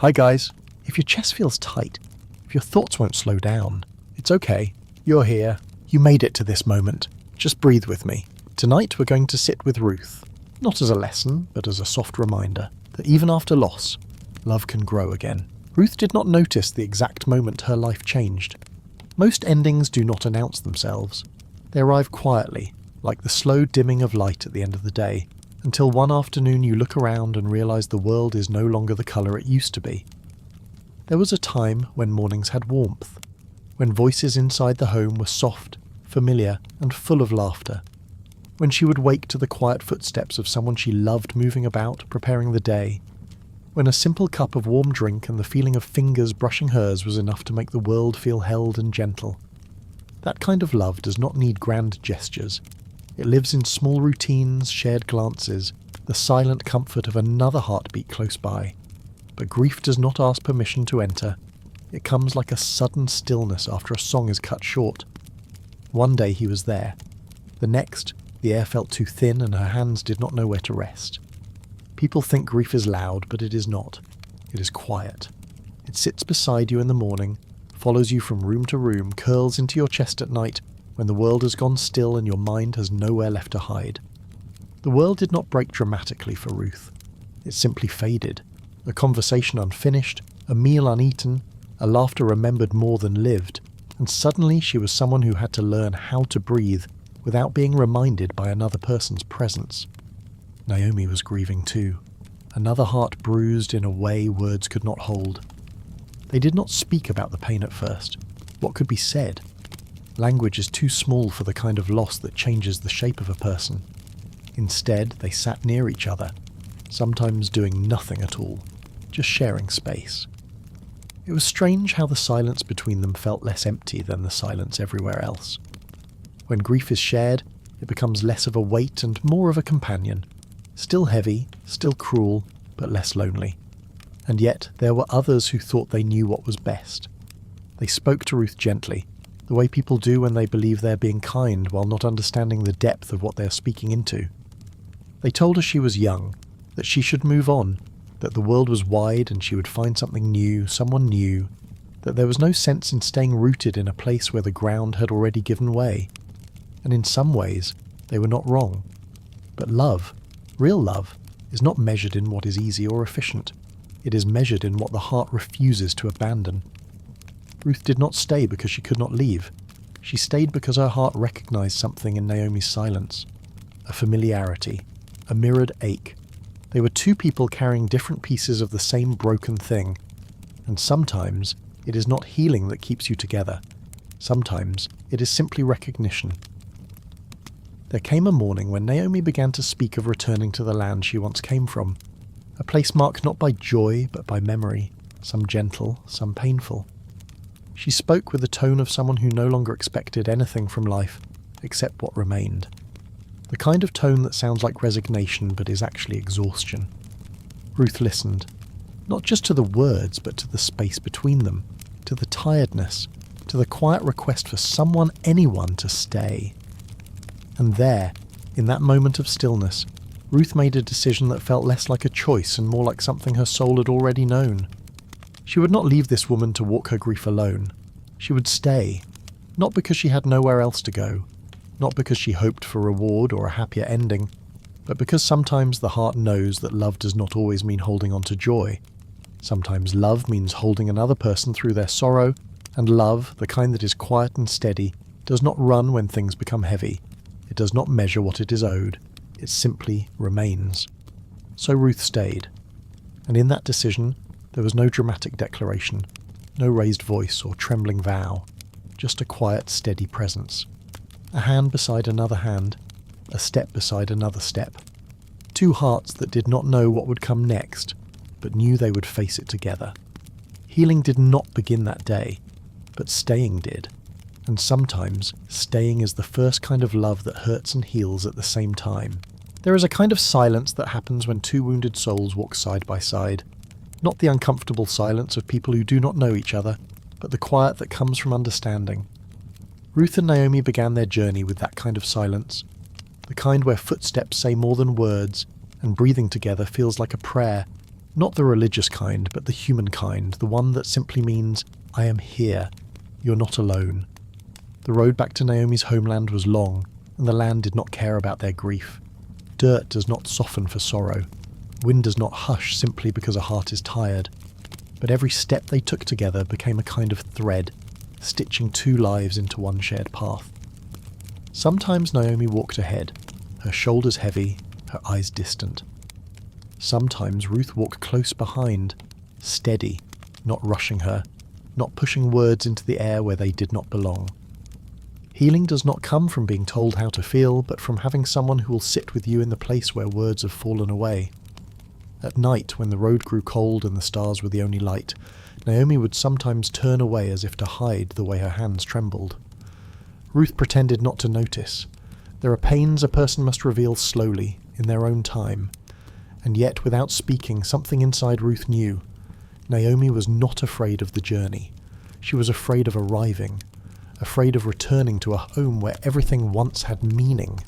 Hi guys. If your chest feels tight, if your thoughts won't slow down, it's okay. You're here. You made it to this moment. Just breathe with me. Tonight we're going to sit with Ruth. Not as a lesson, but as a soft reminder that even after loss, love can grow again. Ruth did not notice the exact moment her life changed. Most endings do not announce themselves. They arrive quietly, like the slow dimming of light at the end of the day, until one afternoon you look around and realise the world is no longer the colour it used to be. There was a time when mornings had warmth, when voices inside the home were soft, familiar, and full of laughter, when she would wake to the quiet footsteps of someone she loved moving about, preparing the day, when a simple cup of warm drink and the feeling of fingers brushing hers was enough to make the world feel held and gentle. That kind of love does not need grand gestures. It lives in small routines, shared glances, the silent comfort of another heartbeat close by. But grief does not ask permission to enter. It comes like a sudden stillness after a song is cut short. One day he was there. The next, the air felt too thin and her hands did not know where to rest. People think grief is loud, but it is not. It is quiet. It sits beside you in the morning, follows you from room to room, curls into your chest at night when the world has gone still and your mind has nowhere left to hide. The world did not break dramatically for Ruth. It simply faded. A conversation unfinished, a meal uneaten, a laughter remembered more than lived, and suddenly she was someone who had to learn how to breathe without being reminded by another person's presence. Naomi was grieving too, another heart bruised in a way words could not hold. They did not speak about the pain at first. What could be said? Language is too small for the kind of loss that changes the shape of a person. Instead, they sat near each other, sometimes doing nothing at all, just sharing space. It was strange how the silence between them felt less empty than the silence everywhere else. When grief is shared, it becomes less of a weight and more of a companion. Still heavy, still cruel, but less lonely. And yet there were others who thought they knew what was best. They spoke to Ruth gently, the way people do when they believe they're being kind while not understanding the depth of what they're speaking into. They told her she was young, that she should move on, that the world was wide and she would find something new, someone new, that there was no sense in staying rooted in a place where the ground had already given way. And in some ways, they were not wrong. But love, real love, is not measured in what is easy or efficient. It is measured in what the heart refuses to abandon. Ruth did not stay because she could not leave. She stayed because her heart recognized something in Naomi's silence. A familiarity, a mirrored ache. They were two people carrying different pieces of the same broken thing. And sometimes it is not healing that keeps you together. Sometimes it is simply recognition. There came a morning when Naomi began to speak of returning to the land she once came from, a place marked not by joy but by memory, some gentle, some painful. She spoke with the tone of someone who no longer expected anything from life except what remained. The kind of tone that sounds like resignation but is actually exhaustion. Ruth listened, not just to the words but to the space between them, to the tiredness, to the quiet request for someone, anyone, to stay. And there, in that moment of stillness, Ruth made a decision that felt less like a choice and more like something her soul had already known. She would not leave this woman to walk her grief alone. She would stay, not because she had nowhere else to go, not because she hoped for reward or a happier ending, but because sometimes the heart knows that love does not always mean holding on to joy. Sometimes love means holding another person through their sorrow, and love, the kind that is quiet and steady, does not run when things become heavy. It does not measure what it is owed. It simply remains. So Ruth stayed. And in that decision, there was no dramatic declaration, no raised voice or trembling vow, just a quiet, steady presence. A hand beside another hand, a step beside another step. Two hearts that did not know what would come next, but knew they would face it together. Healing did not begin that day, but staying did. And sometimes, staying is the first kind of love that hurts and heals at the same time. There is a kind of silence that happens when two wounded souls walk side by side. Not the uncomfortable silence of people who do not know each other, but the quiet that comes from understanding. Ruth and Naomi began their journey with that kind of silence, the kind where footsteps say more than words, and breathing together feels like a prayer, Not the religious kind, but the human kind, the one that simply means, I am here, you're not alone. The road back to Naomi's homeland was long, and the land did not care about their grief. Dirt does not soften for sorrow. Wind does not hush simply because a heart is tired. But every step they took together became a kind of thread, stitching two lives into one shared path. Sometimes Naomi walked ahead, her shoulders heavy, her eyes distant. Sometimes Ruth walked close behind, steady, not rushing her, not pushing words into the air where they did not belong. Healing does not come from being told how to feel, but from having someone who will sit with you in the place where words have fallen away. At night, when the road grew cold and the stars were the only light, Naomi would sometimes turn away as if to hide the way her hands trembled. Ruth pretended not to notice. There are pains a person must reveal slowly, in their own time. And yet, without speaking, something inside Ruth knew. Naomi was not afraid of the journey. She was afraid of arriving, afraid of returning to a home where everything once had meaning,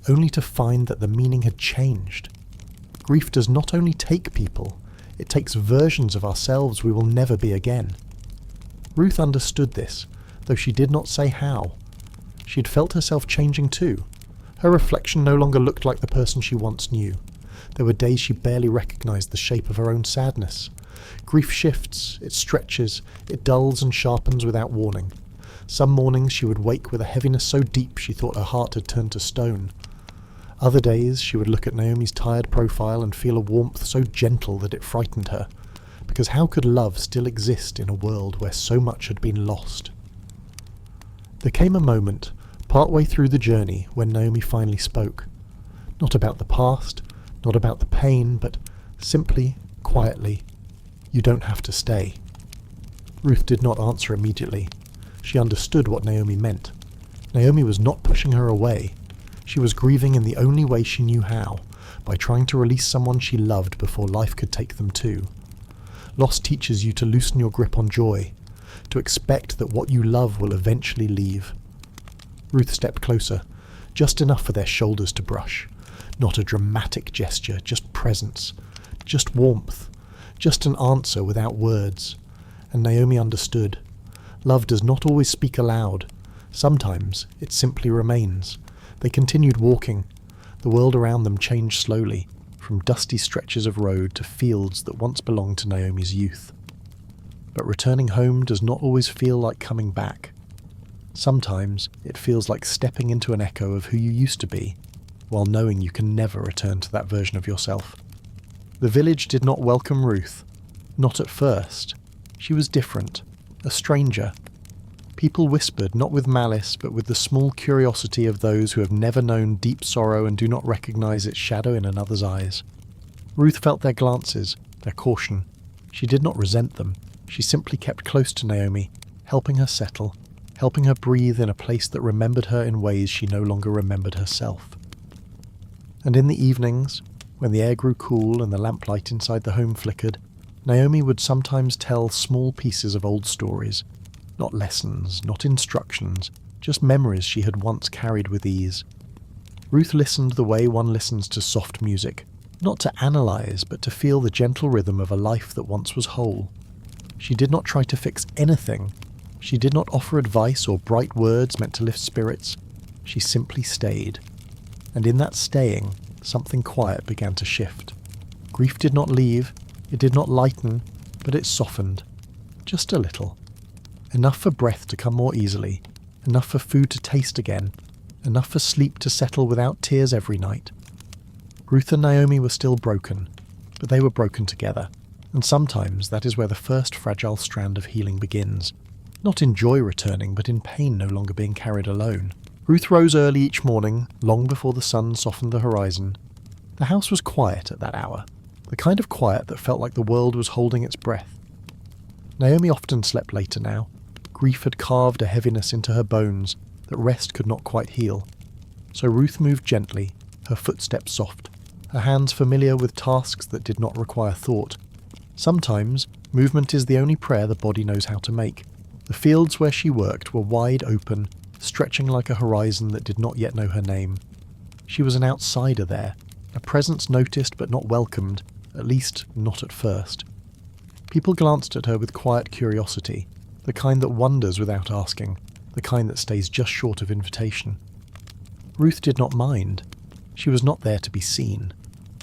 only to find that the meaning had changed. Grief does not only take people, it takes versions of ourselves we will never be again. Ruth understood this, though she did not say how. She had felt herself changing too. Her reflection no longer looked like the person she once knew. There were days she barely recognized the shape of her own sadness. Grief shifts, it stretches, it dulls and sharpens without warning. Some mornings she would wake with a heaviness so deep she thought her heart had turned to stone. Other days she would look at Naomi's tired profile and feel a warmth so gentle that it frightened her, because how could love still exist in a world where so much had been lost? There came a moment, partway through the journey, when Naomi finally spoke. Not about the past, not about the pain, but simply, quietly, "You don't have to stay." Ruth did not answer immediately. She understood what Naomi meant. Naomi was not pushing her away. She was grieving in the only way she knew how, by trying to release someone she loved before life could take them too. Loss teaches you to loosen your grip on joy, to expect that what you love will eventually leave. Ruth stepped closer, just enough for their shoulders to brush. Not a dramatic gesture, just presence, just warmth, just an answer without words. And Naomi understood. Love does not always speak aloud. Sometimes it simply remains. They continued walking. The world around them changed slowly, from dusty stretches of road to fields that once belonged to Naomi's youth. But returning home does not always feel like coming back. Sometimes it feels like stepping into an echo of who you used to be, while knowing you can never return to that version of yourself. The village did not welcome Ruth. Not at first. She was different, a stranger. People whispered, not with malice, but with the small curiosity of those who have never known deep sorrow and do not recognize its shadow in another's eyes. Ruth felt their glances, their caution. She did not resent them. She simply kept close to Naomi, helping her settle, helping her breathe in a place that remembered her in ways she no longer remembered herself. And in the evenings, when the air grew cool and the lamplight inside the home flickered, Naomi would sometimes tell small pieces of old stories. Not lessons, not instructions, just memories she had once carried with ease. Ruth listened the way one listens to soft music, not to analyze, but to feel the gentle rhythm of a life that once was whole. She did not try to fix anything. She did not offer advice or bright words meant to lift spirits. She simply stayed. And in that staying, something quiet began to shift. Grief did not leave, it did not lighten, but it softened. Just a little. Enough for breath to come more easily, enough for food to taste again, enough for sleep to settle without tears every night. Ruth and Naomi were still broken, but they were broken together, and sometimes that is where the first fragile strand of healing begins. Not in joy returning, but in pain no longer being carried alone. Ruth rose early each morning, long before the sun softened the horizon. The house was quiet at that hour, the kind of quiet that felt like the world was holding its breath. Naomi often slept later now. Grief had carved a heaviness into her bones that rest could not quite heal. So Ruth moved gently, her footsteps soft, her hands familiar with tasks that did not require thought. Sometimes, movement is the only prayer the body knows how to make. The fields where she worked were wide open, stretching like a horizon that did not yet know her name. She was an outsider there, a presence noticed but not welcomed, at least not at first. People glanced at her with quiet curiosity, the kind that wonders without asking, the kind that stays just short of invitation. Ruth did not mind. She was not there to be seen.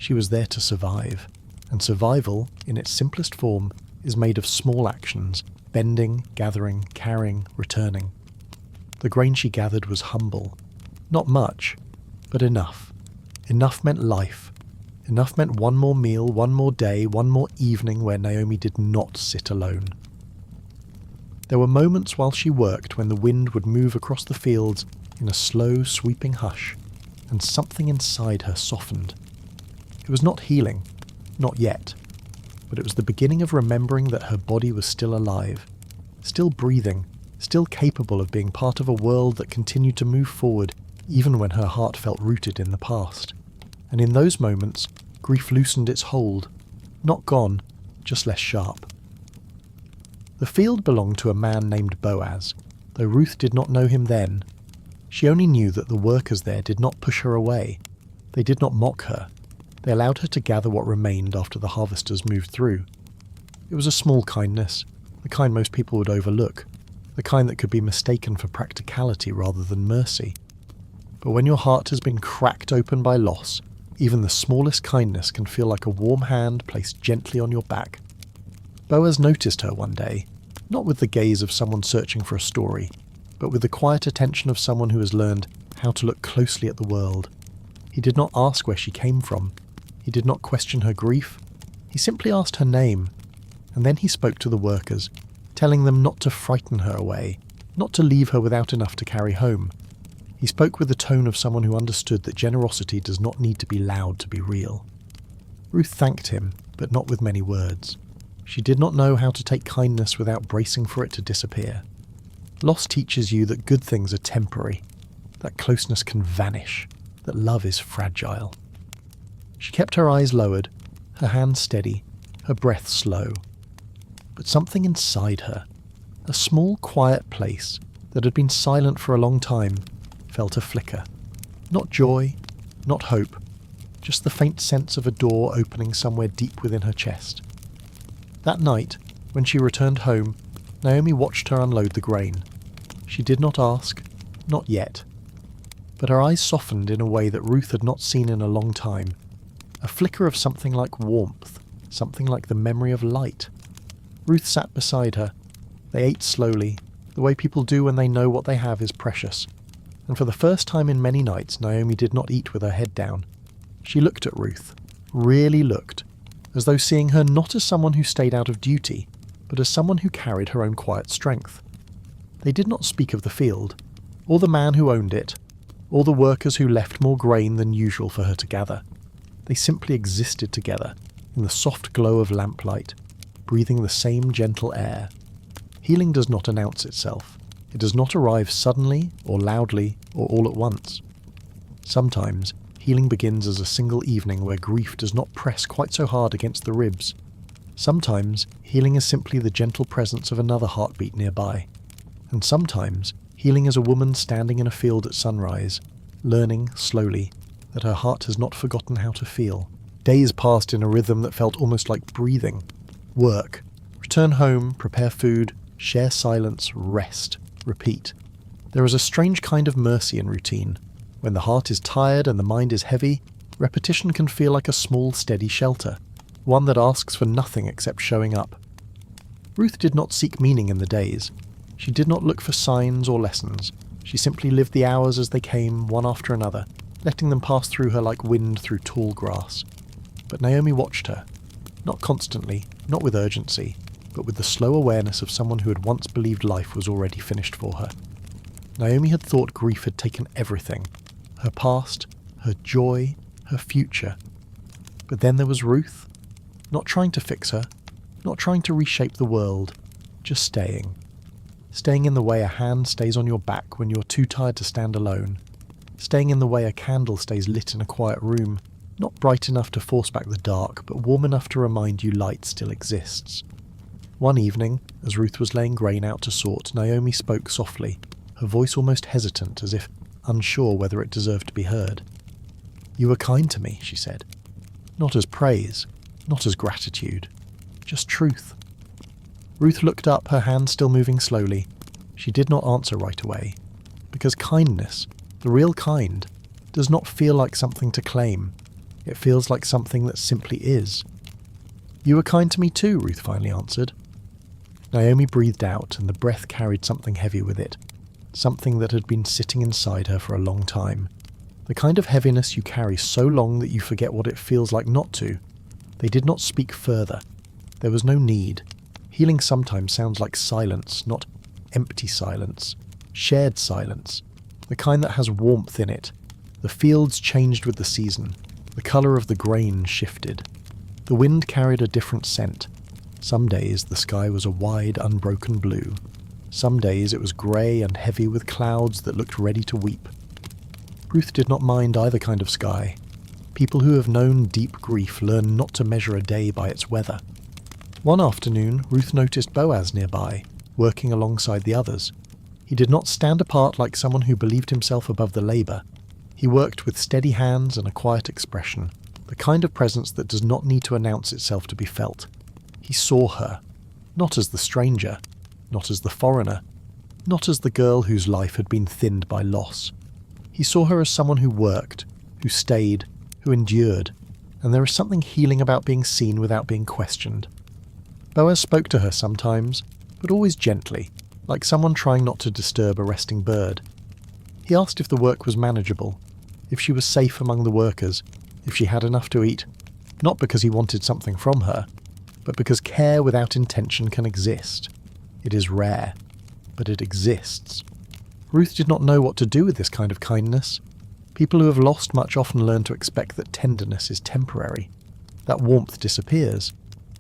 She was there to survive. And survival, in its simplest form, is made of small actions, bending, gathering, carrying, returning. The grain she gathered was humble. Not much, but enough. Enough meant life. Enough meant one more meal, one more day, one more evening where Naomi did not sit alone. There were moments while she worked when the wind would move across the fields in a slow, sweeping hush, and something inside her softened. It was not healing, not yet, but it was the beginning of remembering that her body was still alive, still breathing, still capable of being part of a world that continued to move forward even when her heart felt rooted in the past. And in those moments, grief loosened its hold, not gone, just less sharp. The field belonged to a man named Boaz, though Ruth did not know him then. She only knew that the workers there did not push her away. They did not mock her. They allowed her to gather what remained after the harvesters moved through. It was a small kindness, the kind most people would overlook, the kind that could be mistaken for practicality rather than mercy. But when your heart has been cracked open by loss, even the smallest kindness can feel like a warm hand placed gently on your back. Boaz noticed her one day, not with the gaze of someone searching for a story, but with the quiet attention of someone who has learned how to look closely at the world. He did not ask where she came from. He did not question her grief. He simply asked her name, and then he spoke to the workers, telling them not to frighten her away, not to leave her without enough to carry home. He spoke with the tone of someone who understood that generosity does not need to be loud to be real. Ruth thanked him, but not with many words. She did not know how to take kindness without bracing for it to disappear. Loss teaches you that good things are temporary, that closeness can vanish, that love is fragile. She kept her eyes lowered, her hands steady, her breath slow. But something inside her, a small quiet place that had been silent for a long time, felt a flicker. Not joy, not hope, just the faint sense of a door opening somewhere deep within her chest. That night, when she returned home, Naomi watched her unload the grain. She did not ask, not yet. But her eyes softened in a way that Ruth had not seen in a long time. A flicker of something like warmth, something like the memory of light. Ruth sat beside her. They ate slowly, the way people do when they know what they have is precious. And for the first time in many nights, Naomi did not eat with her head down. She looked at Ruth, really looked, as though seeing her not as someone who stayed out of duty, but as someone who carried her own quiet strength. They did not speak of the field, or the man who owned it, or the workers who left more grain than usual for her to gather. They simply existed together, in the soft glow of lamplight, breathing the same gentle air. Healing does not announce itself. It does not arrive suddenly, or loudly, or all at once. Sometimes, healing begins as a single evening where grief does not press quite so hard against the ribs. Sometimes, healing is simply the gentle presence of another heartbeat nearby. And sometimes, healing is a woman standing in a field at sunrise, learning, slowly, that her heart has not forgotten how to feel. Days passed in a rhythm that felt almost like breathing. Work. Return home, prepare food, share silence, rest, repeat. There is a strange kind of mercy in routine. When the heart is tired and the mind is heavy, repetition can feel like a small, steady shelter, one that asks for nothing except showing up. Ruth did not seek meaning in the days. She did not look for signs or lessons. She simply lived the hours as they came, one after another, letting them pass through her like wind through tall grass. But Naomi watched her, not constantly, not with urgency, but with the slow awareness of someone who had once believed life was already finished for her. Naomi had thought grief had taken everything, her past, her joy, her future. But then there was Ruth, not trying to fix her, not trying to reshape the world, just staying. Staying in the way a hand stays on your back when you're too tired to stand alone. Staying in the way a candle stays lit in a quiet room, not bright enough to force back the dark, but warm enough to remind you light still exists. One evening, as Ruth was laying grain out to sort, Naomi spoke softly, her voice almost hesitant, as if unsure whether it deserved to be heard. "You were kind to me," she said. "Not as praise. not as gratitude, just truth. Ruth looked up, her hand still moving slowly. She did not answer right away, because kindness, the real kind, does not feel like something to claim. It feels like something that simply is. "You were kind to me too," Ruth finally answered. Naomi breathed out, and the breath carried something heavy with it, something that had been sitting inside her for a long time. The kind of heaviness you carry so long that you forget what it feels like not to. They did not speak further. There was no need. Healing sometimes sounds like silence, not empty silence. Shared silence. The kind that has warmth in it. The fields changed with the season. The colour of the grain shifted. The wind carried a different scent. Some days the sky was a wide, unbroken blue. Some days it was grey and heavy with clouds that looked ready to weep. Ruth did not mind either kind of sky. People who have known deep grief learn not to measure a day by its weather. One afternoon, Ruth noticed Boaz nearby, working alongside the others. He did not stand apart like someone who believed himself above the labour. He worked with steady hands and a quiet expression, the kind of presence that does not need to announce itself to be felt. He saw her, not as the stranger, not as the foreigner, not as the girl whose life had been thinned by loss. He saw her as someone who worked, who stayed, who endured, and there is something healing about being seen without being questioned. Boaz spoke to her sometimes, but always gently, like someone trying not to disturb a resting bird. He asked if the work was manageable, if she was safe among the workers, if she had enough to eat, not because he wanted something from her, but because care without intention can exist. It is rare, but it exists. Ruth did not know what to do with this kind of kindness. People who have lost much often learn to expect that tenderness is temporary, that warmth disappears,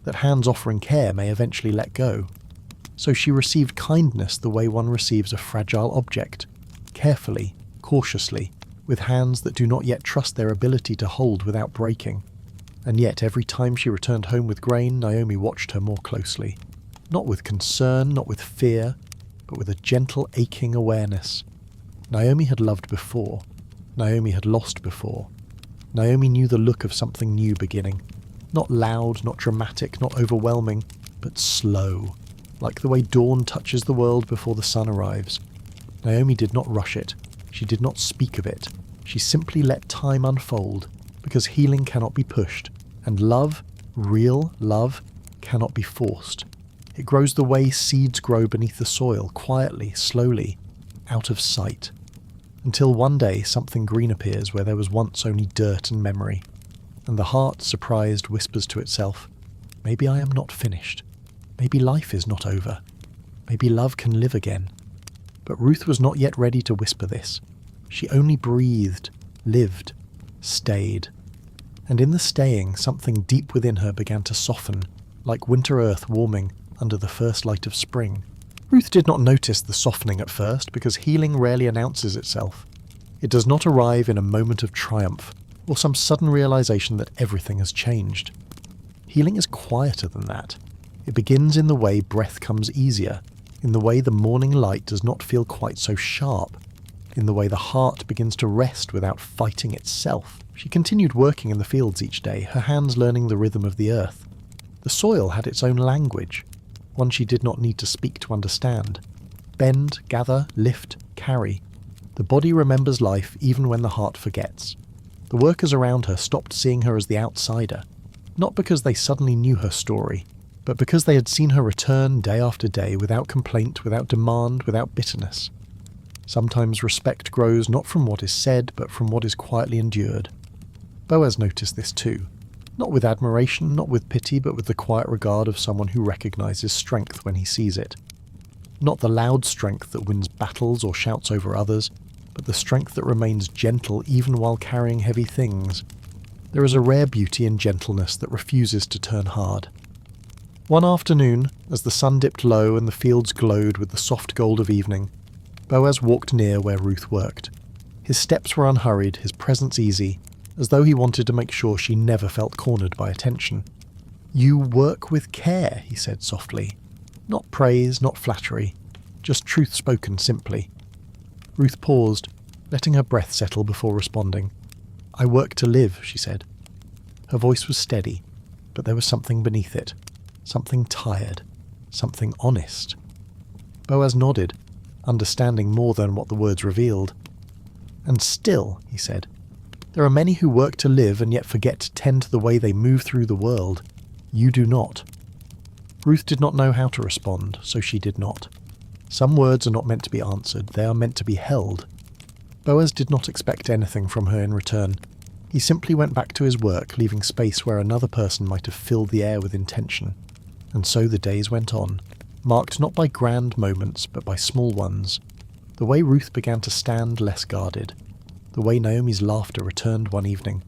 that hands offering care may eventually let go. So she received kindness the way one receives a fragile object, carefully, cautiously, with hands that do not yet trust their ability to hold without breaking. And yet every time she returned home with grain, Naomi watched her more closely. Not with concern, not with fear, but with a gentle, aching awareness. Naomi had loved before. Naomi had lost before. Naomi knew the look of something new beginning. Not loud, not dramatic, not overwhelming, but slow, like the way dawn touches the world before the sun arrives. Naomi did not rush it. She did not speak of it. She simply let time unfold, because healing cannot be pushed, and love, real love, cannot be forced. It grows the way seeds grow beneath the soil, quietly, slowly, out of sight, until one day something green appears where there was once only dirt and memory, and the heart, surprised, whispers to itself, "Maybe I am not finished. Maybe life is not over. Maybe love can live again." But Ruth was not yet ready to whisper this. She only breathed, lived, stayed. And in the staying, something deep within her began to soften, like winter earth warming under the first light of spring. Ruth did not notice the softening at first, because healing rarely announces itself. It does not arrive in a moment of triumph, or some sudden realization that everything has changed. Healing is quieter than that. It begins in the way breath comes easier, in the way the morning light does not feel quite so sharp, in the way the heart begins to rest without fighting itself. She continued working in the fields each day, her hands learning the rhythm of the earth. The soil had its own language, one she did not need to speak to understand. Bend, gather, lift, carry. The body remembers life even when the heart forgets. The workers around her stopped seeing her as the outsider, not because they suddenly knew her story, but because they had seen her return day after day without complaint, without demand, without bitterness. Sometimes respect grows not from what is said, but from what is quietly endured. Boaz noticed this too, not with admiration, not with pity, but with the quiet regard of someone who recognizes strength when he sees it. Not the loud strength that wins battles or shouts over others, but the strength that remains gentle even while carrying heavy things. There is a rare beauty in gentleness that refuses to turn hard. One afternoon, as the sun dipped low and the fields glowed with the soft gold of evening, Boaz walked near where Ruth worked. His steps were unhurried, his presence easy, as though he wanted to make sure she never felt cornered by attention. "You work with care," he said softly. Not praise, not flattery, just truth spoken simply. Ruth paused, letting her breath settle before responding. "I work to live," she said. Her voice was steady. but there was something beneath it. Something tired. Something honest. Boaz nodded, understanding more than what the words revealed. "And still," he said, "there are many who work to live and yet forget to tend to the way they move through the world. You do not." Ruth did not know how to respond, so she did not. Some words are not meant to be answered, they are meant to be held. Boaz did not expect anything from her in return. He simply went back to his work, leaving space where another person might have filled the air with intention. And so the days went on, marked not by grand moments, but by small ones. The way Ruth began to stand less guarded. The way Naomi's laughter returned one evening.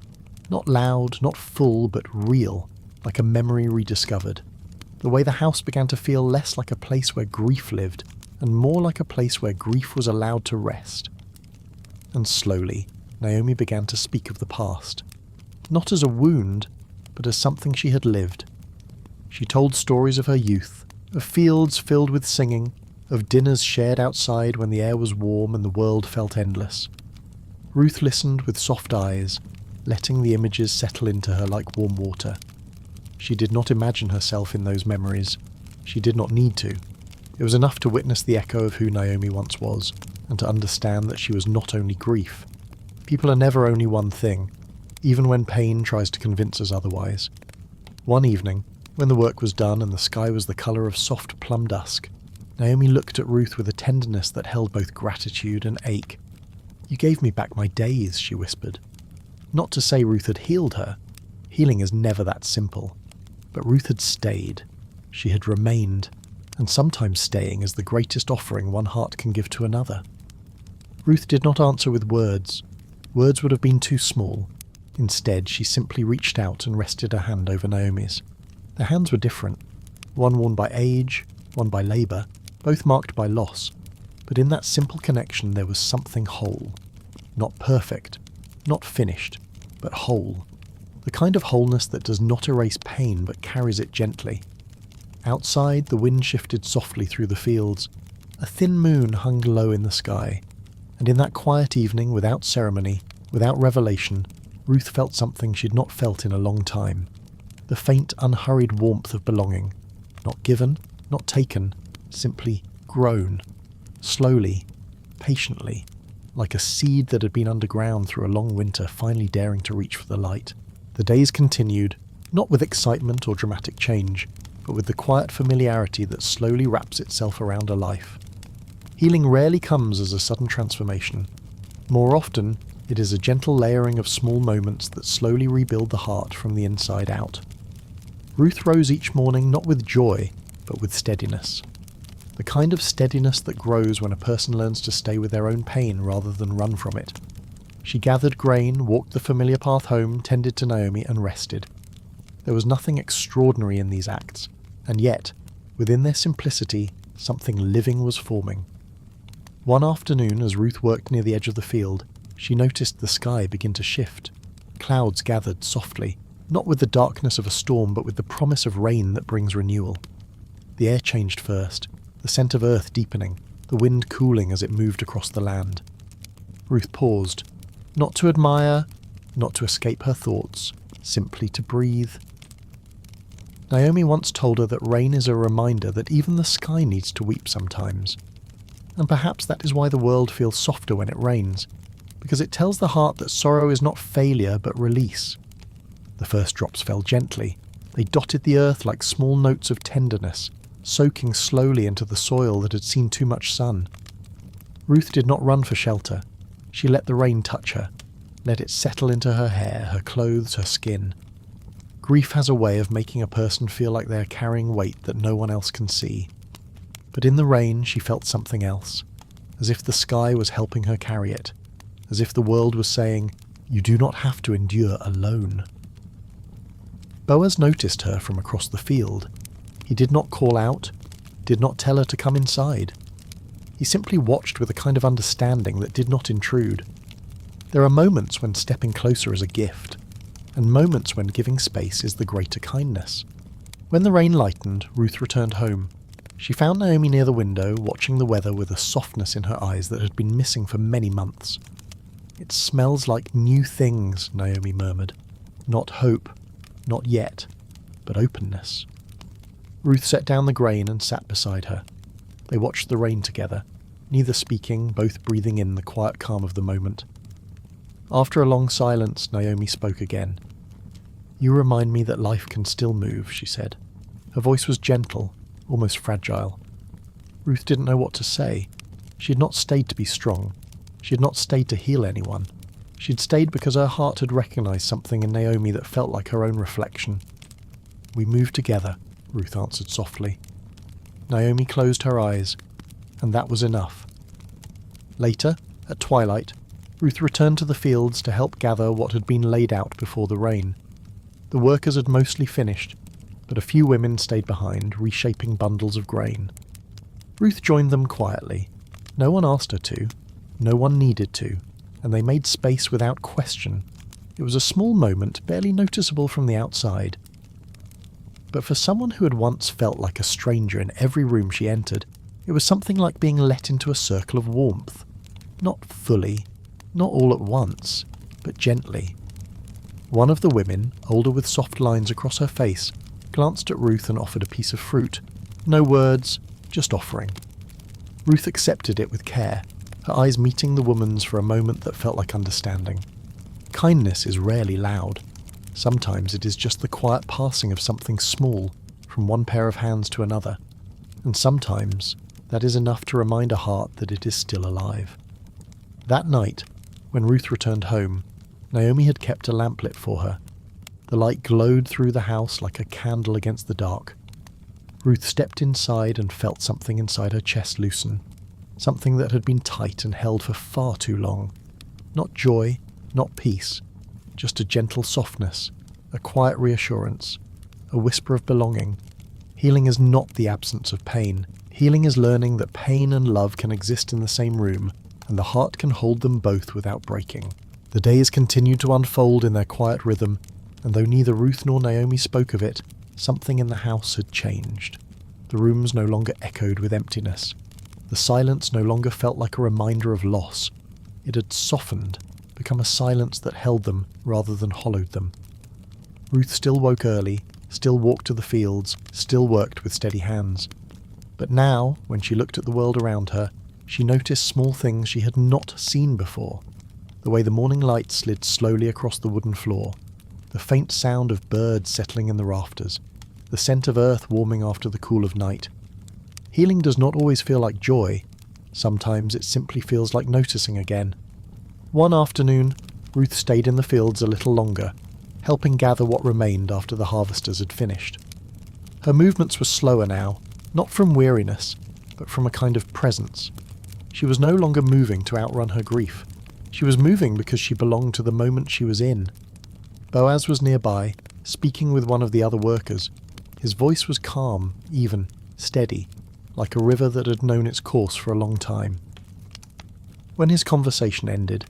Not loud, not full, but real, like a memory rediscovered. The way the house began to feel less like a place where grief lived, and more like a place where grief was allowed to rest. And slowly, Naomi began to speak of the past. Not as a wound, but as something she had lived. She told stories of her youth, of fields filled with singing, of dinners shared outside when the air was warm and the world felt endless. Ruth listened with soft eyes, letting the images settle into her like warm water. She did not imagine herself in those memories. She did not need to. It was enough to witness the echo of who Naomi once was, and to understand that she was not only grief. People are never only one thing, even when pain tries to convince us otherwise. One evening, when the work was done and the sky was the colour of soft plum dusk, Naomi looked at Ruth with a tenderness that held both gratitude and ache. "You gave me back my days," she whispered. Not to say Ruth had healed her. Healing is never that simple. But Ruth had stayed. She had remained. And sometimes staying is the greatest offering one heart can give to another. Ruth did not answer with words. Words would have been too small. Instead, she simply reached out and rested her hand over Naomi's. Their hands were different. One worn by age, one by labour, both marked by loss. But in that simple connection there was something whole. Not perfect, not finished, but whole. The kind of wholeness that does not erase pain but carries it gently. Outside, the wind shifted softly through the fields. A thin moon hung low in the sky. And in that quiet evening, without ceremony, without revelation, Ruth felt something she'd not felt in a long time. The faint, unhurried warmth of belonging. Not given, not taken, simply grown. Slowly, patiently, like a seed that had been underground through a long winter finally daring to reach for the light. The days continued, not with excitement or dramatic change, but with the quiet familiarity that slowly wraps itself around a life. Healing rarely comes as a sudden transformation. More often, it is a gentle layering of small moments that slowly rebuild the heart from the inside out. Ruth rose each morning not with joy, but with steadiness. The kind of steadiness that grows when a person learns to stay with their own pain rather than run from it. She gathered grain, walked the familiar path home, tended to Naomi, and rested. There was nothing extraordinary in these acts, and yet, within their simplicity, something living was forming. One afternoon, as Ruth worked near the edge of the field, she noticed the sky begin to shift. Clouds gathered softly, not with the darkness of a storm, but with the promise of rain that brings renewal. The air changed first, the scent of earth deepening, the wind cooling as it moved across the land. Ruth paused, not to admire, not to escape her thoughts, simply to breathe. Naomi once told her that rain is a reminder that even the sky needs to weep sometimes. And perhaps that is why the world feels softer when it rains, because it tells the heart that sorrow is not failure but release. The first drops fell gently. They dotted the earth like small notes of tenderness, soaking slowly into the soil that had seen too much sun. Ruth did not run for shelter. She let the rain touch her, let it settle into her hair, her clothes, her skin. Grief has a way of making a person feel like they are carrying weight that no one else can see. But in the rain she felt something else, as if the sky was helping her carry it, as if the world was saying, "You do not have to endure alone." Boaz noticed her from across the field. He did not call out, did not tell her to come inside. He simply watched with a kind of understanding that did not intrude. There are moments when stepping closer is a gift, and moments when giving space is the greater kindness. When the rain lightened, Ruth returned home. She found Naomi near the window, watching the weather with a softness in her eyes that had been missing for many months. "It smells like new things," Naomi murmured. "Not hope, not yet, but openness. Ruth set down the grain and sat beside her. They watched the rain together, neither speaking, both breathing in the quiet calm of the moment. After a long silence, Naomi spoke again. "You remind me that life can still move," she said. Her voice was gentle, almost fragile. Ruth didn't know what to say. She had not stayed to be strong. She had not stayed to heal anyone. She had stayed because her heart had recognized something in Naomi that felt like her own reflection. "We moved together," Ruth answered softly. Naomi closed her eyes, and that was enough. Later, at twilight, Ruth returned to the fields to help gather what had been laid out before the rain. The workers had mostly finished, but a few women stayed behind, reshaping bundles of grain. Ruth joined them quietly. No one asked her to, no one needed to, and they made space without question. It was a small moment, barely noticeable from the outside. But for someone who had once felt like a stranger in every room she entered, it was something like being let into a circle of warmth. Not fully, not all at once, but gently. One of the women, older with soft lines across her face, glanced at Ruth and offered a piece of fruit. No words, just offering. Ruth accepted it with care, her eyes meeting the woman's for a moment that felt like understanding. Kindness is rarely loud. Sometimes it is just the quiet passing of something small from one pair of hands to another, and sometimes that is enough to remind a heart that it is still alive. That night, when Ruth returned home, Naomi had kept a lamp lit for her. The light glowed through the house like a candle against the dark. Ruth stepped inside and felt something inside her chest loosen, something that had been tight and held for far too long. Not joy, not peace, just a gentle softness, a quiet reassurance, a whisper of belonging. Healing is not the absence of pain. Healing is learning that pain and love can exist in the same room, and the heart can hold them both without breaking. The days continued to unfold in their quiet rhythm, and though neither Ruth nor Naomi spoke of it, something in the house had changed. The rooms no longer echoed with emptiness. The silence no longer felt like a reminder of loss. It had softened, become a silence that held them rather than hollowed them. Ruth still woke early, still walked to the fields, still worked with steady hands. But now, when she looked at the world around her, she noticed small things she had not seen before. The way the morning light slid slowly across the wooden floor, the faint sound of birds settling in the rafters, the scent of earth warming after the cool of night. Healing does not always feel like joy. Sometimes it simply feels like noticing again. One afternoon, Ruth stayed in the fields a little longer, helping gather what remained after the harvesters had finished. Her movements were slower now, not from weariness, but from a kind of presence. She was no longer moving to outrun her grief. She was moving because she belonged to the moment she was in. Boaz was nearby, speaking with one of the other workers. His voice was calm, even, steady, like a river that had known its course for a long time. When his conversation ended,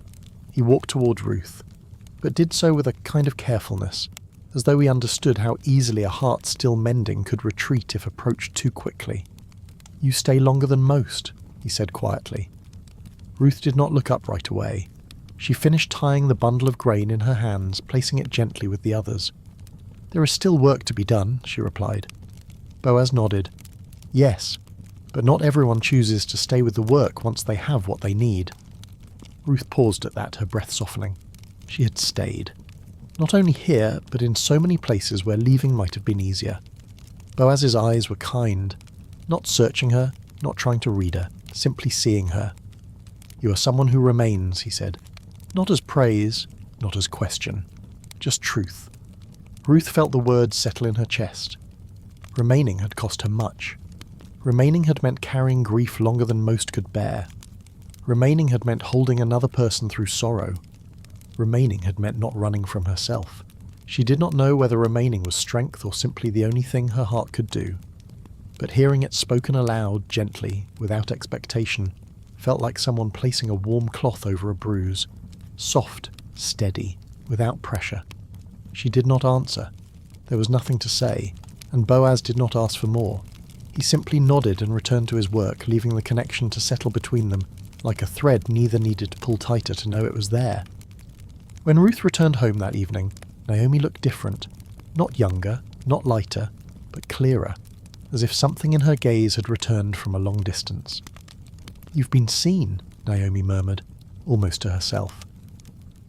he walked toward Ruth, but did so with a kind of carefulness, as though he understood how easily a heart still mending could retreat if approached too quickly. "You stay longer than most," he said quietly. Ruth did not look up right away. She finished tying the bundle of grain in her hands, placing it gently with the others. "There is still work to be done," she replied. Boaz nodded. "Yes, but not everyone chooses to stay with the work once they have what they need." Ruth paused at that, her breath softening. She had stayed. Not only here, but in so many places where leaving might have been easier. Boaz's eyes were kind, not searching her, not trying to read her, simply seeing her. "You are someone who remains," he said. Not as praise, not as question, just truth. Ruth felt the words settle in her chest. Remaining had cost her much. Remaining had meant carrying grief longer than most could bear. Remaining had meant holding another person through sorrow. Remaining had meant not running from herself. She did not know whether remaining was strength or simply the only thing her heart could do. But hearing it spoken aloud, gently, without expectation, felt like someone placing a warm cloth over a bruise. Soft, steady, without pressure. She did not answer. There was nothing to say, and Boaz did not ask for more. He simply nodded and returned to his work, leaving the connection to settle between them, like a thread neither needed to pull tighter to know it was there. When Ruth returned home that evening, Naomi looked different. Not younger, not lighter, but clearer, as if something in her gaze had returned from a long distance. "You've been seen," Naomi murmured, almost to herself.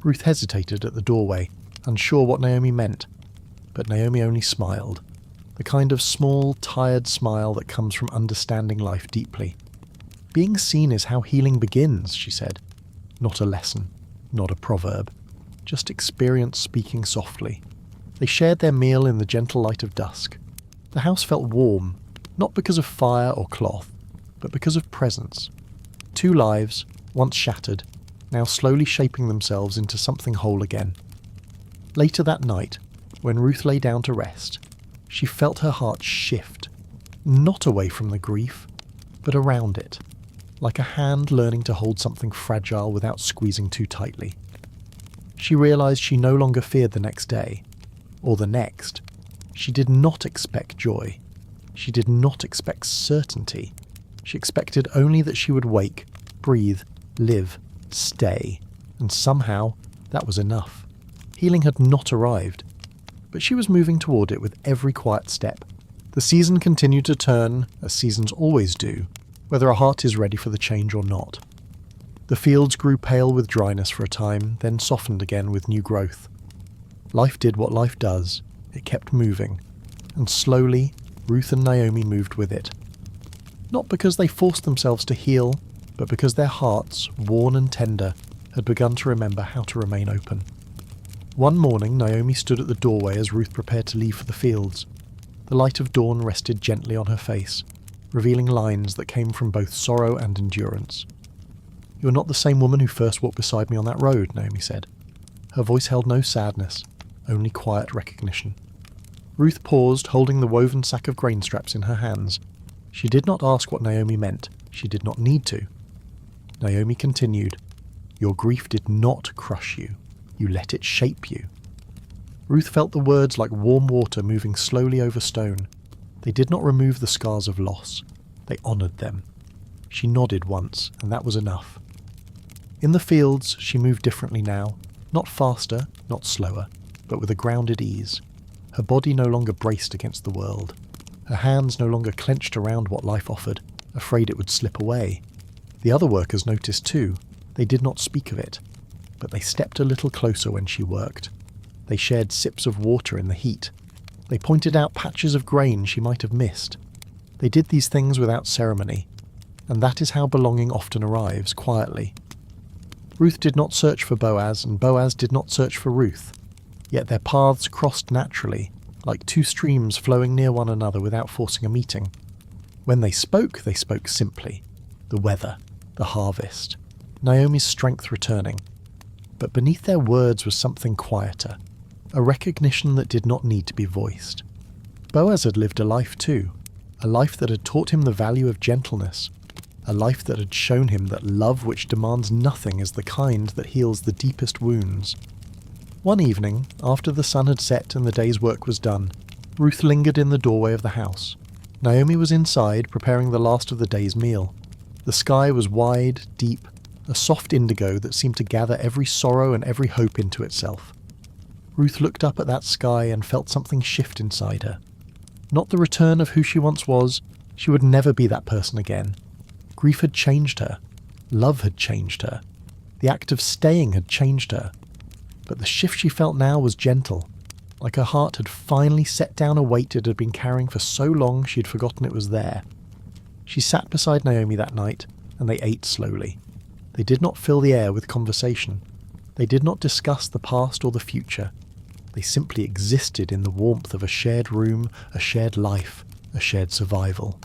Ruth hesitated at the doorway, unsure what Naomi meant, but Naomi only smiled, the kind of small, tired smile that comes from understanding life deeply. "Being seen is how healing begins," she said. Not a lesson, not a proverb, just experience speaking softly. They shared their meal in the gentle light of dusk. The house felt warm, not because of fire or cloth, but because of presence. Two lives, once shattered, now slowly shaping themselves into something whole again. Later that night, when Ruth lay down to rest, she felt her heart shift, not away from the grief, but around it, like a hand learning to hold something fragile without squeezing too tightly. She realized she no longer feared the next day, or the next. She did not expect joy. She did not expect certainty. She expected only that she would wake, breathe, live, stay, and somehow that was enough. Healing had not arrived, but she was moving toward it with every quiet step. The season continued to turn, as seasons always do, whether a heart is ready for the change or not. The fields grew pale with dryness for a time, then softened again with new growth. Life did what life does. It kept moving, and slowly Ruth and Naomi moved with it. Not because they forced themselves to heal, but because their hearts, worn and tender, had begun to remember how to remain open. One morning, Naomi stood at the doorway as Ruth prepared to leave for the fields. The light of dawn rested gently on her face, revealing lines that came from both sorrow and endurance. "You're not the same woman who first walked beside me on that road," Naomi said. Her voice held no sadness, only quiet recognition. Ruth paused, holding the woven sack of grain straps in her hands. She did not ask what Naomi meant. She did not need to. Naomi continued, "Your grief did not crush you. You let it shape you." Ruth felt the words like warm water moving slowly over stone. They did not remove the scars of loss. They honoured them. She nodded once, and that was enough. In the fields, she moved differently now. Not faster, not slower, but with a grounded ease. Her body no longer braced against the world. Her hands no longer clenched around what life offered, afraid it would slip away. The other workers noticed too. They did not speak of it, but they stepped a little closer when she worked. They shared sips of water in the heat. They pointed out patches of grain she might have missed. They did these things without ceremony, and that is how belonging often arrives, quietly. Ruth did not search for Boaz, and Boaz did not search for Ruth, yet their paths crossed naturally, like two streams flowing near one another without forcing a meeting. When they spoke simply. The weather, the harvest, Naomi's strength returning. But beneath their words was something quieter, a recognition that did not need to be voiced. Boaz had lived a life too, a life that had taught him the value of gentleness, a life that had shown him that love which demands nothing is the kind that heals the deepest wounds. One evening, after the sun had set and the day's work was done, Ruth lingered in the doorway of the house. Naomi was inside, preparing the last of the day's meal. The sky was wide, deep, a soft indigo that seemed to gather every sorrow and every hope into itself. Ruth looked up at that sky and felt something shift inside her. Not the return of who she once was. She would never be that person again. Grief had changed her. Love had changed her. The act of staying had changed her. But the shift she felt now was gentle, like her heart had finally set down a weight it had been carrying for so long she had forgotten it was there. She sat beside Naomi that night, and they ate slowly. They did not fill the air with conversation. They did not discuss the past or the future. They simply existed in the warmth of a shared room, a shared life, a shared survival.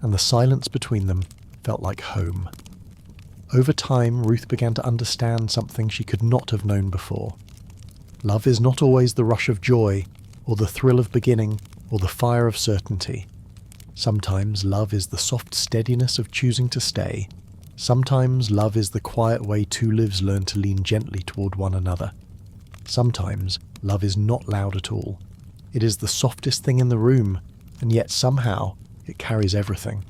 And the silence between them felt like home. Over time, Ruth began to understand something she could not have known before. Love is not always the rush of joy, or the thrill of beginning, or the fire of certainty. Sometimes love is the soft steadiness of choosing to stay. Sometimes love is the quiet way two lives learn to lean gently toward one another. Sometimes love is not loud at all. It is the softest thing in the room, and yet somehow it carries everything.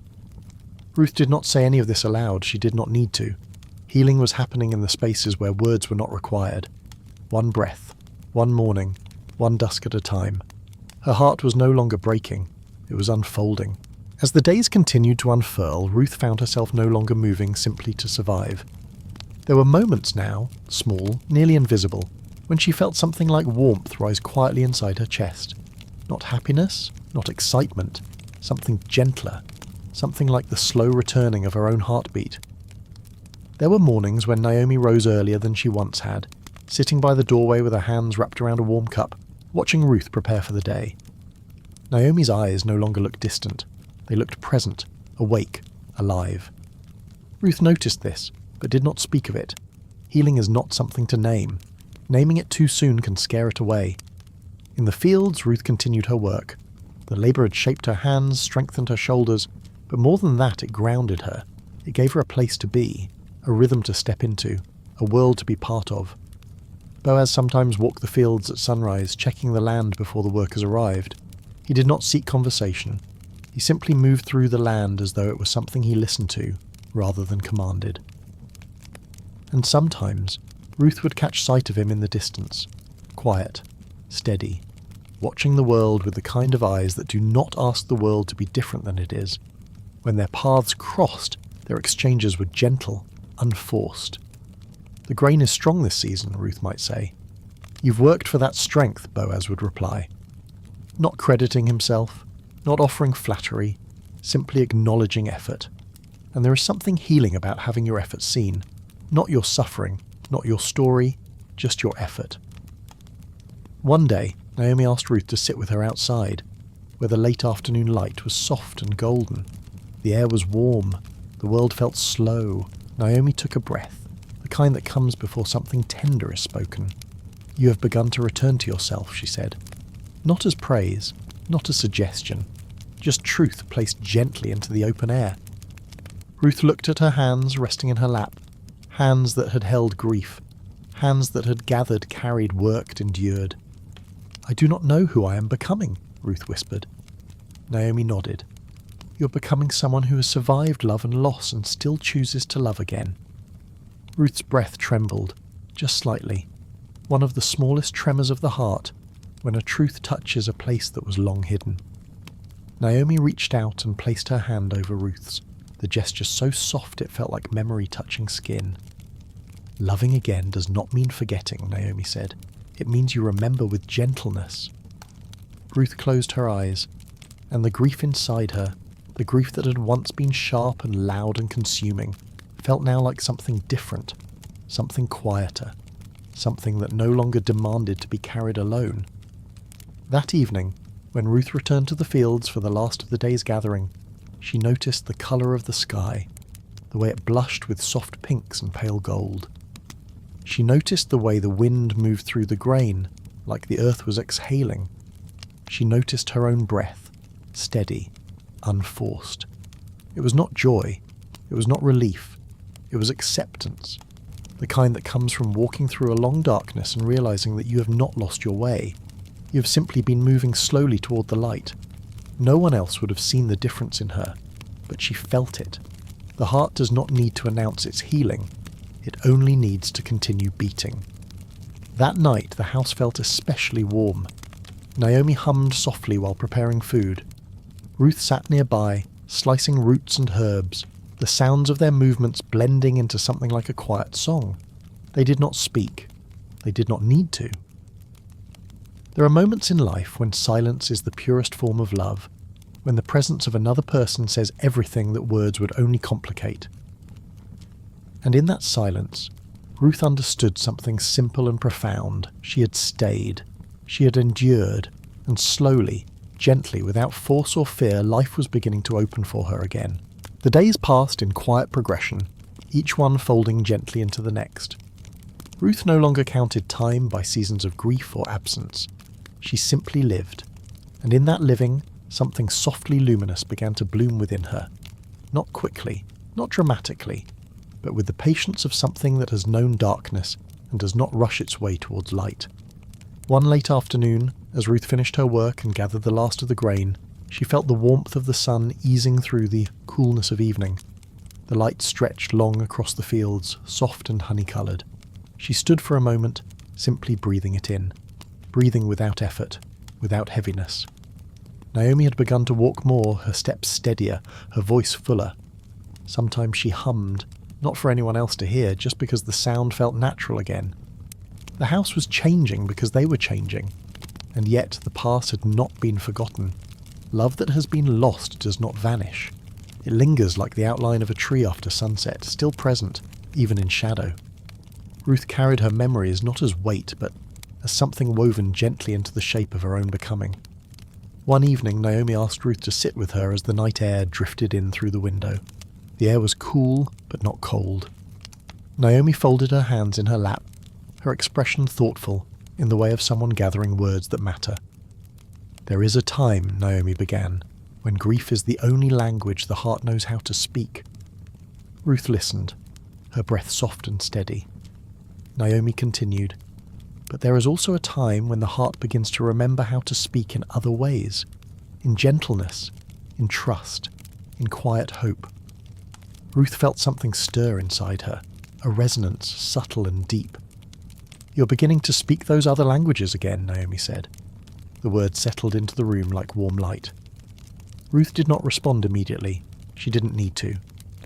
Ruth did not say any of this aloud. She did not need to. Healing was happening in the spaces where words were not required. One breath, one morning, one dusk at a time. Her heart was no longer breaking, it was unfolding. As the days continued to unfurl, Ruth found herself no longer moving simply to survive. There were moments now, small, nearly invisible, when she felt something like warmth rise quietly inside her chest. Not happiness, not excitement, something gentler, something like the slow returning of her own heartbeat. There were mornings when Naomi rose earlier than she once had, sitting by the doorway with her hands wrapped around a warm cup, watching Ruth prepare for the day. Naomi's eyes no longer looked distant. They looked present, awake, alive. Ruth noticed this, but did not speak of it. Healing is not something to name. Naming it too soon can scare it away. In the fields, Ruth continued her work. The labour had shaped her hands, strengthened her shoulders, but more than that, it grounded her. It gave her a place to be, a rhythm to step into, a world to be part of. Boaz sometimes walked the fields at sunrise, checking the land before the workers arrived. He did not seek conversation. He simply moved through the land as though it was something he listened to, rather than commanded. And sometimes, Ruth would catch sight of him in the distance, quiet, steady, watching the world with the kind of eyes that do not ask the world to be different than it is. When their paths crossed, their exchanges were gentle, unforced. "The grain is strong this season," Ruth might say. "You've worked for that strength," Boaz would reply. Not crediting himself, not offering flattery, simply acknowledging effort. And there is something healing about having your effort seen. Not your suffering, not your story, just your effort. One day, Naomi asked Ruth to sit with her outside, where the late afternoon light was soft and golden. The air was warm, the world felt slow. Naomi took a breath, the kind that comes before something tender is spoken. "You have begun to return to yourself," she said. Not as praise, not as suggestion, just truth placed gently into the open air. Ruth looked at her hands resting in her lap, hands that had held grief, hands that had gathered, carried, worked, endured. "I do not know who I am becoming," Ruth whispered. Naomi nodded. "You're becoming someone who has survived love and loss and still chooses to love again." Ruth's breath trembled, just slightly, one of the smallest tremors of the heart, when a truth touches a place that was long hidden. Naomi reached out and placed her hand over Ruth's, the gesture so soft it felt like memory touching skin. "Loving again does not mean forgetting," Naomi said. "It means you remember with gentleness." Ruth closed her eyes, and the grief inside her, the grief that had once been sharp and loud and consuming, felt now like something different, something quieter, something that no longer demanded to be carried alone. That evening, when Ruth returned to the fields for the last of the day's gathering, she noticed the colour of the sky, the way it blushed with soft pinks and pale gold. She noticed the way the wind moved through the grain, like the earth was exhaling. She noticed her own breath, steady, unforced. It was not joy, it was not relief, it was acceptance, the kind that comes from walking through a long darkness and realising that you have not lost your way. You have simply been moving slowly toward the light. No one else would have seen the difference in her, but she felt it. The heart does not need to announce its healing, it only needs to continue beating. That night the house felt especially warm. Naomi hummed softly while preparing food. Ruth sat nearby, slicing roots and herbs, the sounds of their movements blending into something like a quiet song. They did not speak. They did not need to. There are moments in life when silence is the purest form of love, when the presence of another person says everything that words would only complicate. And in that silence, Ruth understood something simple and profound. She had stayed. She had endured, and slowly, gently, without force or fear, life was beginning to open for her again. The days passed in quiet progression, each one folding gently into the next. Ruth no longer counted time by seasons of grief or absence. She simply lived, and in that living, something softly luminous began to bloom within her. Not quickly, not dramatically, but with the patience of something that has known darkness and does not rush its way towards light. One late afternoon, as Ruth finished her work and gathered the last of the grain, she felt the warmth of the sun easing through the coolness of evening. The light stretched long across the fields, soft and honey-coloured. She stood for a moment, simply breathing it in. Breathing without effort, without heaviness, Naomi had begun to walk more, her steps steadier, her voice fuller. Sometimes she hummed, not for anyone else to hear, just because the sound felt natural again. The house was changing because they were changing, and yet the past had not been forgotten. Love that has been lost does not vanish. It lingers like the outline of a tree after sunset, still present, even in shadow. Ruth carried her memories not as weight, but as something woven gently into the shape of her own becoming. One evening, Naomi asked Ruth to sit with her as the night air drifted in through the window. The air was cool, but not cold. Naomi folded her hands in her lap, her expression thoughtful, in the way of someone gathering words that matter. "There is a time," Naomi began, "when grief is the only language the heart knows how to speak." Ruth listened, her breath soft and steady. Naomi continued, "But there is also a time when the heart begins to remember how to speak in other ways, in gentleness, in trust, in quiet hope." Ruth felt something stir inside her, a resonance subtle and deep. "You're beginning to speak those other languages again," Naomi said. The words settled into the room like warm light. Ruth did not respond immediately. She didn't need to.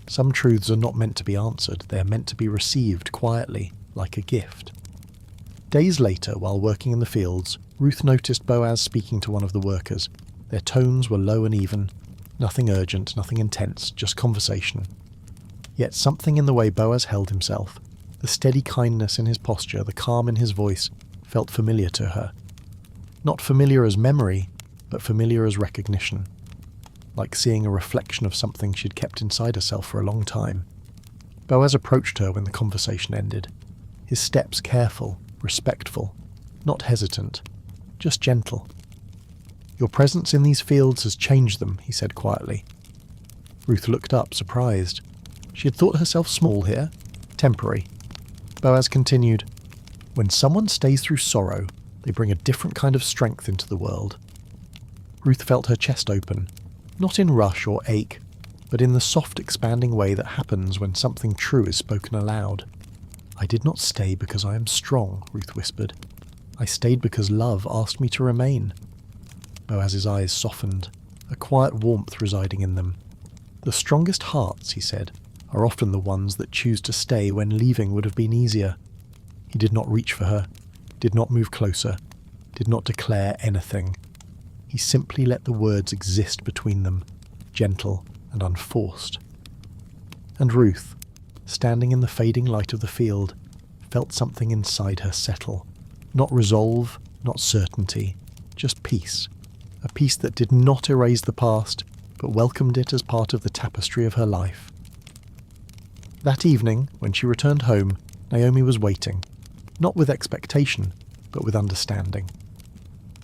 Some truths are not meant to be answered, they are meant to be received quietly, like a gift. Days later, while working in the fields, Ruth noticed Boaz speaking to one of the workers. Their tones were low and even. Nothing urgent, nothing intense, just conversation. Yet something in the way Boaz held himself, the steady kindness in his posture, the calm in his voice, felt familiar to her. Not familiar as memory, but familiar as recognition. Like seeing a reflection of something she'd kept inside herself for a long time. Boaz approached her when the conversation ended. His steps careful, respectful, not hesitant, just gentle. "Your presence in these fields has changed them," he said quietly. Ruth looked up, surprised. She had thought herself small here, temporary. Boaz continued, "When someone stays through sorrow, they bring a different kind of strength into the world." Ruth felt her chest open, not in rush or ache, but in the soft expanding way that happens when something true is spoken aloud. "I did not stay because I am strong," Ruth whispered. "I stayed because love asked me to remain." Boaz's eyes softened, a quiet warmth residing in them. "The strongest hearts," he said, "are often the ones that choose to stay when leaving would have been easier." He did not reach for her, did not move closer, did not declare anything. He simply let the words exist between them, gentle and unforced. And Ruth, standing in the fading light of the field, felt something inside her settle. Not resolve, not certainty, just peace. A peace that did not erase the past, but welcomed it as part of the tapestry of her life. That evening, when she returned home, Naomi was waiting, not with expectation, but with understanding.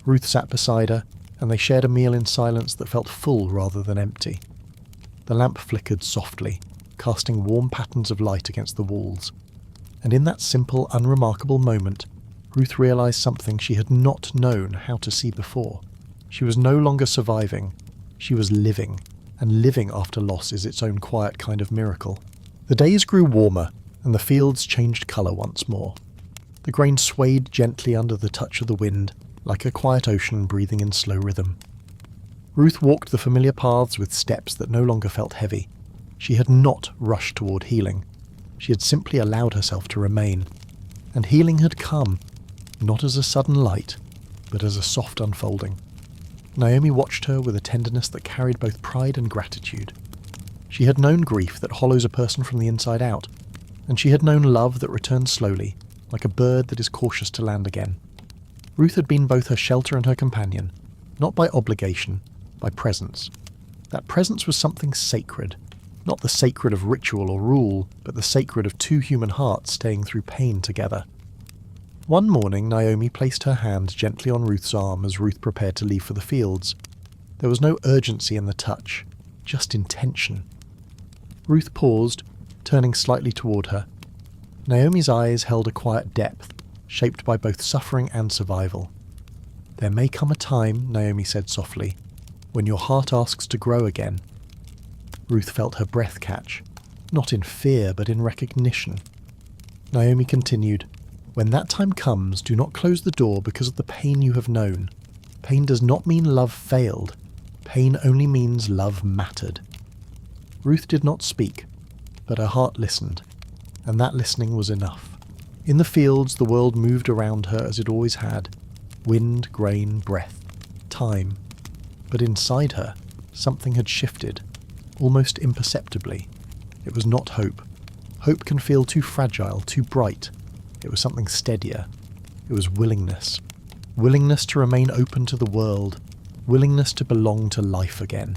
Ruth sat beside her, and they shared a meal in silence that felt full rather than empty. The lamp flickered softly, casting warm patterns of light against the walls. And in that simple, unremarkable moment, Ruth realized something she had not known how to see before. She was no longer surviving, she was living, and living after loss is its own quiet kind of miracle. The days grew warmer, and the fields changed colour once more. The grain swayed gently under the touch of the wind, like a quiet ocean breathing in slow rhythm. Ruth walked the familiar paths with steps that no longer felt heavy. She had not rushed toward healing. She had simply allowed herself to remain. And healing had come, not as a sudden light, but as a soft unfolding. Naomi watched her with a tenderness that carried both pride and gratitude. She had known grief that hollows a person from the inside out, and she had known love that returns slowly, like a bird that is cautious to land again. Ruth had been both her shelter and her companion, not by obligation, by presence. That presence was something sacred, not the sacred of ritual or rule, but the sacred of two human hearts staying through pain together. One morning, Naomi placed her hand gently on Ruth's arm as Ruth prepared to leave for the fields. There was no urgency in the touch, just intention. Ruth paused, turning slightly toward her. Naomi's eyes held a quiet depth, shaped by both suffering and survival. "There may come a time," Naomi said softly, "when your heart asks to grow again." Ruth felt her breath catch, not in fear but in recognition. Naomi continued, "When that time comes, do not close the door because of the pain you have known. Pain does not mean love failed. Pain only means love mattered. Ruth did not speak, but her heart listened, and that listening was enough. In the fields, the world moved around her as it always had. Wind, grain, breath, time. But inside her, something had shifted, almost imperceptibly. It was not hope. Hope can feel too fragile, too bright. It was something steadier. It was willingness. Willingness to remain open to the world. Willingness to belong to life again.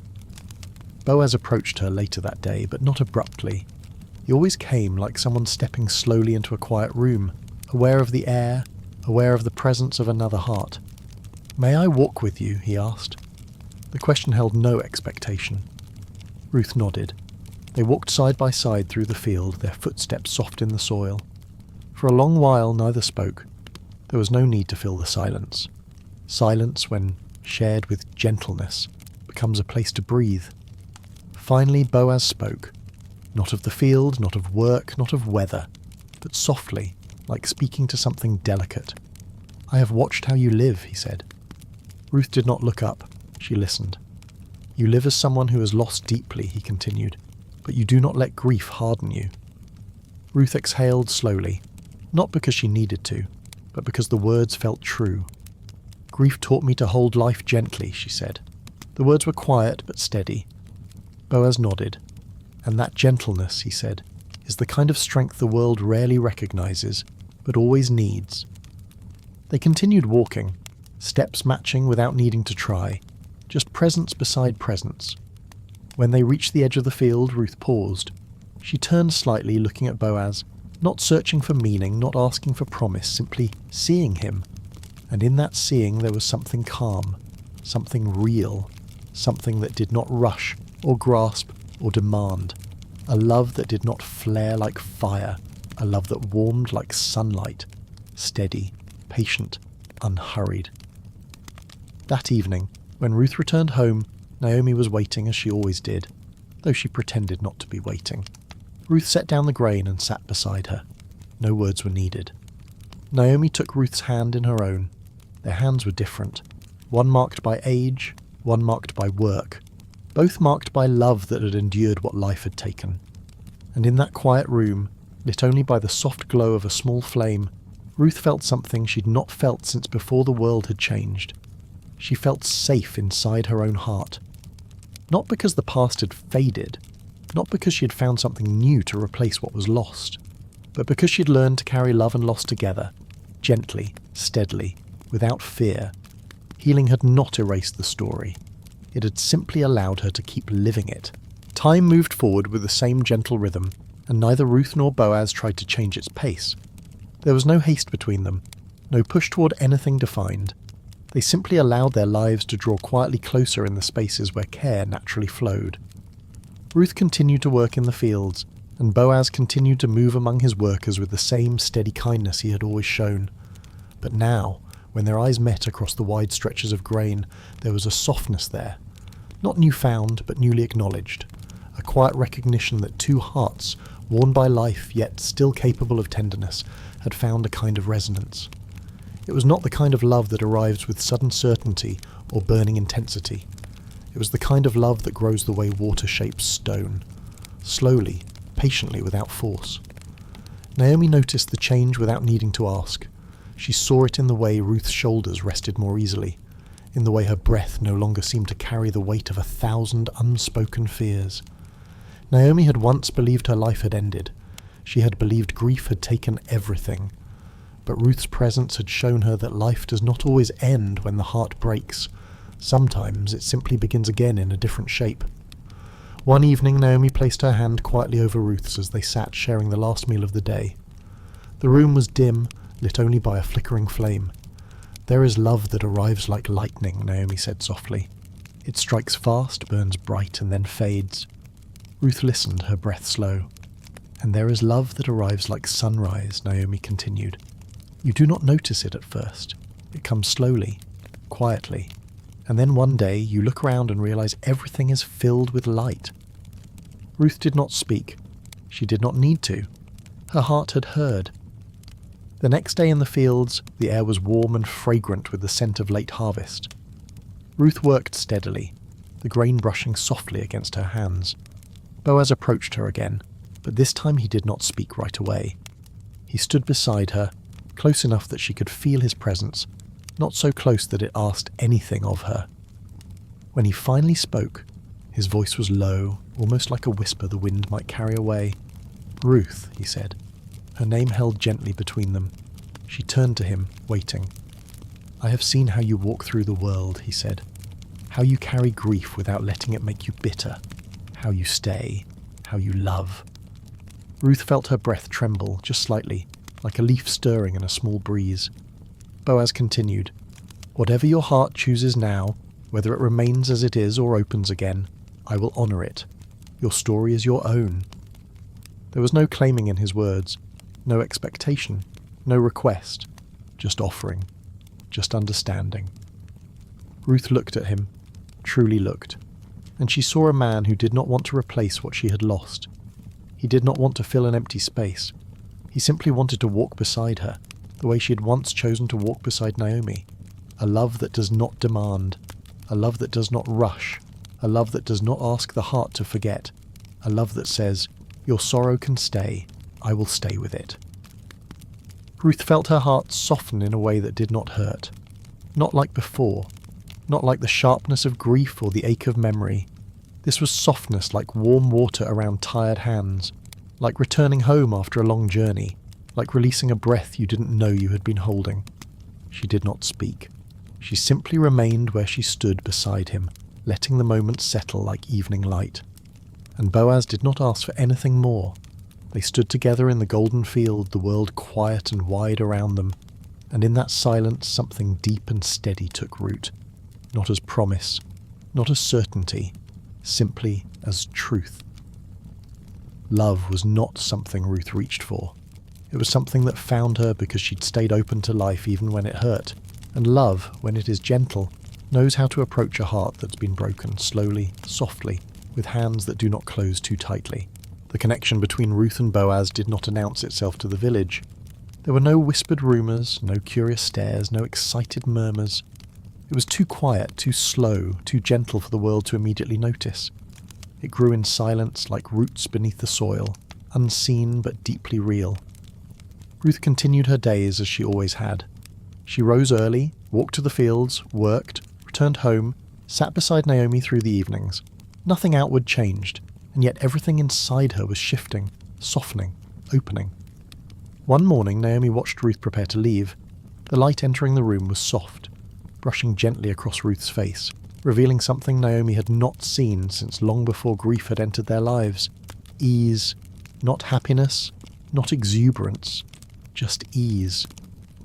Boaz approached her later that day, but not abruptly. He always came like someone stepping slowly into a quiet room, aware of the air, aware of the presence of another heart. "May I walk with you?" he asked. The question held no expectation. Ruth nodded. They walked side by side through the field, their footsteps soft in the soil. For a long while neither spoke. There was no need to fill the silence. Silence, when shared with gentleness, becomes a place to breathe. Finally Boaz spoke. Not of the field, not of work, not of weather, but softly, like speaking to something delicate. "I have watched how you live," he said. Ruth did not look up. She listened. "You live as someone who has lost deeply," he continued, "but you do not let grief harden you." Ruth exhaled slowly, not because she needed to, but because the words felt true. "Grief taught me to hold life gently," she said. The words were quiet but steady. Boaz nodded. "And that gentleness," he said, "is the kind of strength the world rarely recognizes, but always needs." They continued walking, steps matching without needing to try, just presence beside presence. When they reached the edge of the field, Ruth paused. She turned slightly, looking at Boaz, not searching for meaning, not asking for promise, simply seeing him. And in that seeing there was something calm, something real, something that did not rush or grasp or demand, a love that did not flare like fire, a love that warmed like sunlight, steady, patient, unhurried. That evening, when Ruth returned home, Naomi was waiting as she always did, though she pretended not to be waiting. Ruth set down the grain and sat beside her. No words were needed. Naomi took Ruth's hand in her own. Their hands were different, one marked by age, one marked by work, both marked by love that had endured what life had taken. And in that quiet room, lit only by the soft glow of a small flame, Ruth felt something she'd not felt since before the world had changed. She felt safe inside her own heart. Not because the past had faded, not because she had found something new to replace what was lost, but because she'd learned to carry love and loss together, gently, steadily, without fear. Healing had not erased the story. It had simply allowed her to keep living it. Time moved forward with the same gentle rhythm, and neither Ruth nor Boaz tried to change its pace. There was no haste between them, no push toward anything defined. They simply allowed their lives to draw quietly closer in the spaces where care naturally flowed. Ruth continued to work in the fields, and Boaz continued to move among his workers with the same steady kindness he had always shown. But now, when their eyes met across the wide stretches of grain, there was a softness there. Not newfound, but newly acknowledged. A quiet recognition that two hearts, worn by life yet still capable of tenderness, had found a kind of resonance. It was not the kind of love that arrives with sudden certainty or burning intensity. It was the kind of love that grows the way water shapes stone, slowly, patiently, without force. Naomi noticed the change without needing to ask. She saw it in the way Ruth's shoulders rested more easily, in the way her breath no longer seemed to carry the weight of 1,000 unspoken fears. Naomi had once believed her life had ended. She had believed grief had taken everything. But Ruth's presence had shown her that life does not always end when the heart breaks. Sometimes it simply begins again in a different shape. One evening Naomi placed her hand quietly over Ruth's as they sat sharing the last meal of the day. The room was dim, lit only by a flickering flame. "There is love that arrives like lightning," Naomi said softly. "It strikes fast, burns bright, and then fades." Ruth listened, her breath slow. "And there is love that arrives like sunrise," Naomi continued. "You do not notice it at first. It comes slowly, quietly. And then one day you look around and realize everything is filled with light." Ruth did not speak. She did not need to. Her heart had heard. The next day in the fields, the air was warm and fragrant with the scent of late harvest. Ruth worked steadily. the grain brushing softly against her hands. Boaz approached her again, but this time he did not speak right away. He stood beside her, close enough that she could feel his presence, not so close that it asked anything of her. When he finally spoke, his voice was low, almost like a whisper the wind might carry away. "Ruth," he said, her name held gently between them. She turned to him, waiting. "I have seen how you walk through the world," he said. "How you carry grief without letting it make you bitter. How you stay. How you love." Ruth felt her breath tremble, just slightly, like a leaf stirring in a small breeze. Boaz continued, "Whatever your heart chooses now, whether it remains as it is or opens again, I will honour it. Your story is your own." There was no claiming in his words, no expectation, no request, just offering, just understanding. Ruth looked at him, truly looked, and she saw a man who did not want to replace what she had lost. He did not want to fill an empty space. He simply wanted to walk beside her, the way she had once chosen to walk beside Naomi. A love that does not demand, a love that does not rush, a love that does not ask the heart to forget, a love that says, "Your sorrow can stay, I will stay with it." Ruth felt her heart soften in a way that did not hurt. Not like before, not like the sharpness of grief or the ache of memory. This was softness like warm water around tired hands, like returning home after a long journey, like releasing a breath you didn't know you had been holding. She did not speak. She simply remained where she stood beside him, letting the moment settle like evening light. And Boaz did not ask for anything more. They stood together in the golden field, the world quiet and wide around them, and in that silence something deep and steady took root, not as promise, not as certainty, simply as truth. Love was not something Ruth reached for. It was something that found her because she'd stayed open to life even when it hurt, and love, when it is gentle, knows how to approach a heart that's been broken slowly, softly, with hands that do not close too tightly. The connection between Ruth and Boaz did not announce itself to the village. There were no whispered rumours, no curious stares, no excited murmurs. It was too quiet, too slow, too gentle for the world to immediately notice. It grew in silence like roots beneath the soil, unseen but deeply real. Ruth continued her days as she always had. She rose early, walked to the fields, worked, returned home, sat beside Naomi through the evenings. Nothing outward changed, and yet everything inside her was shifting, softening, opening. One morning Naomi watched Ruth prepare to leave. The light entering the room was soft, brushing gently across Ruth's face, revealing something Naomi had not seen since long before grief had entered their lives. Ease, not happiness, not exuberance, just ease,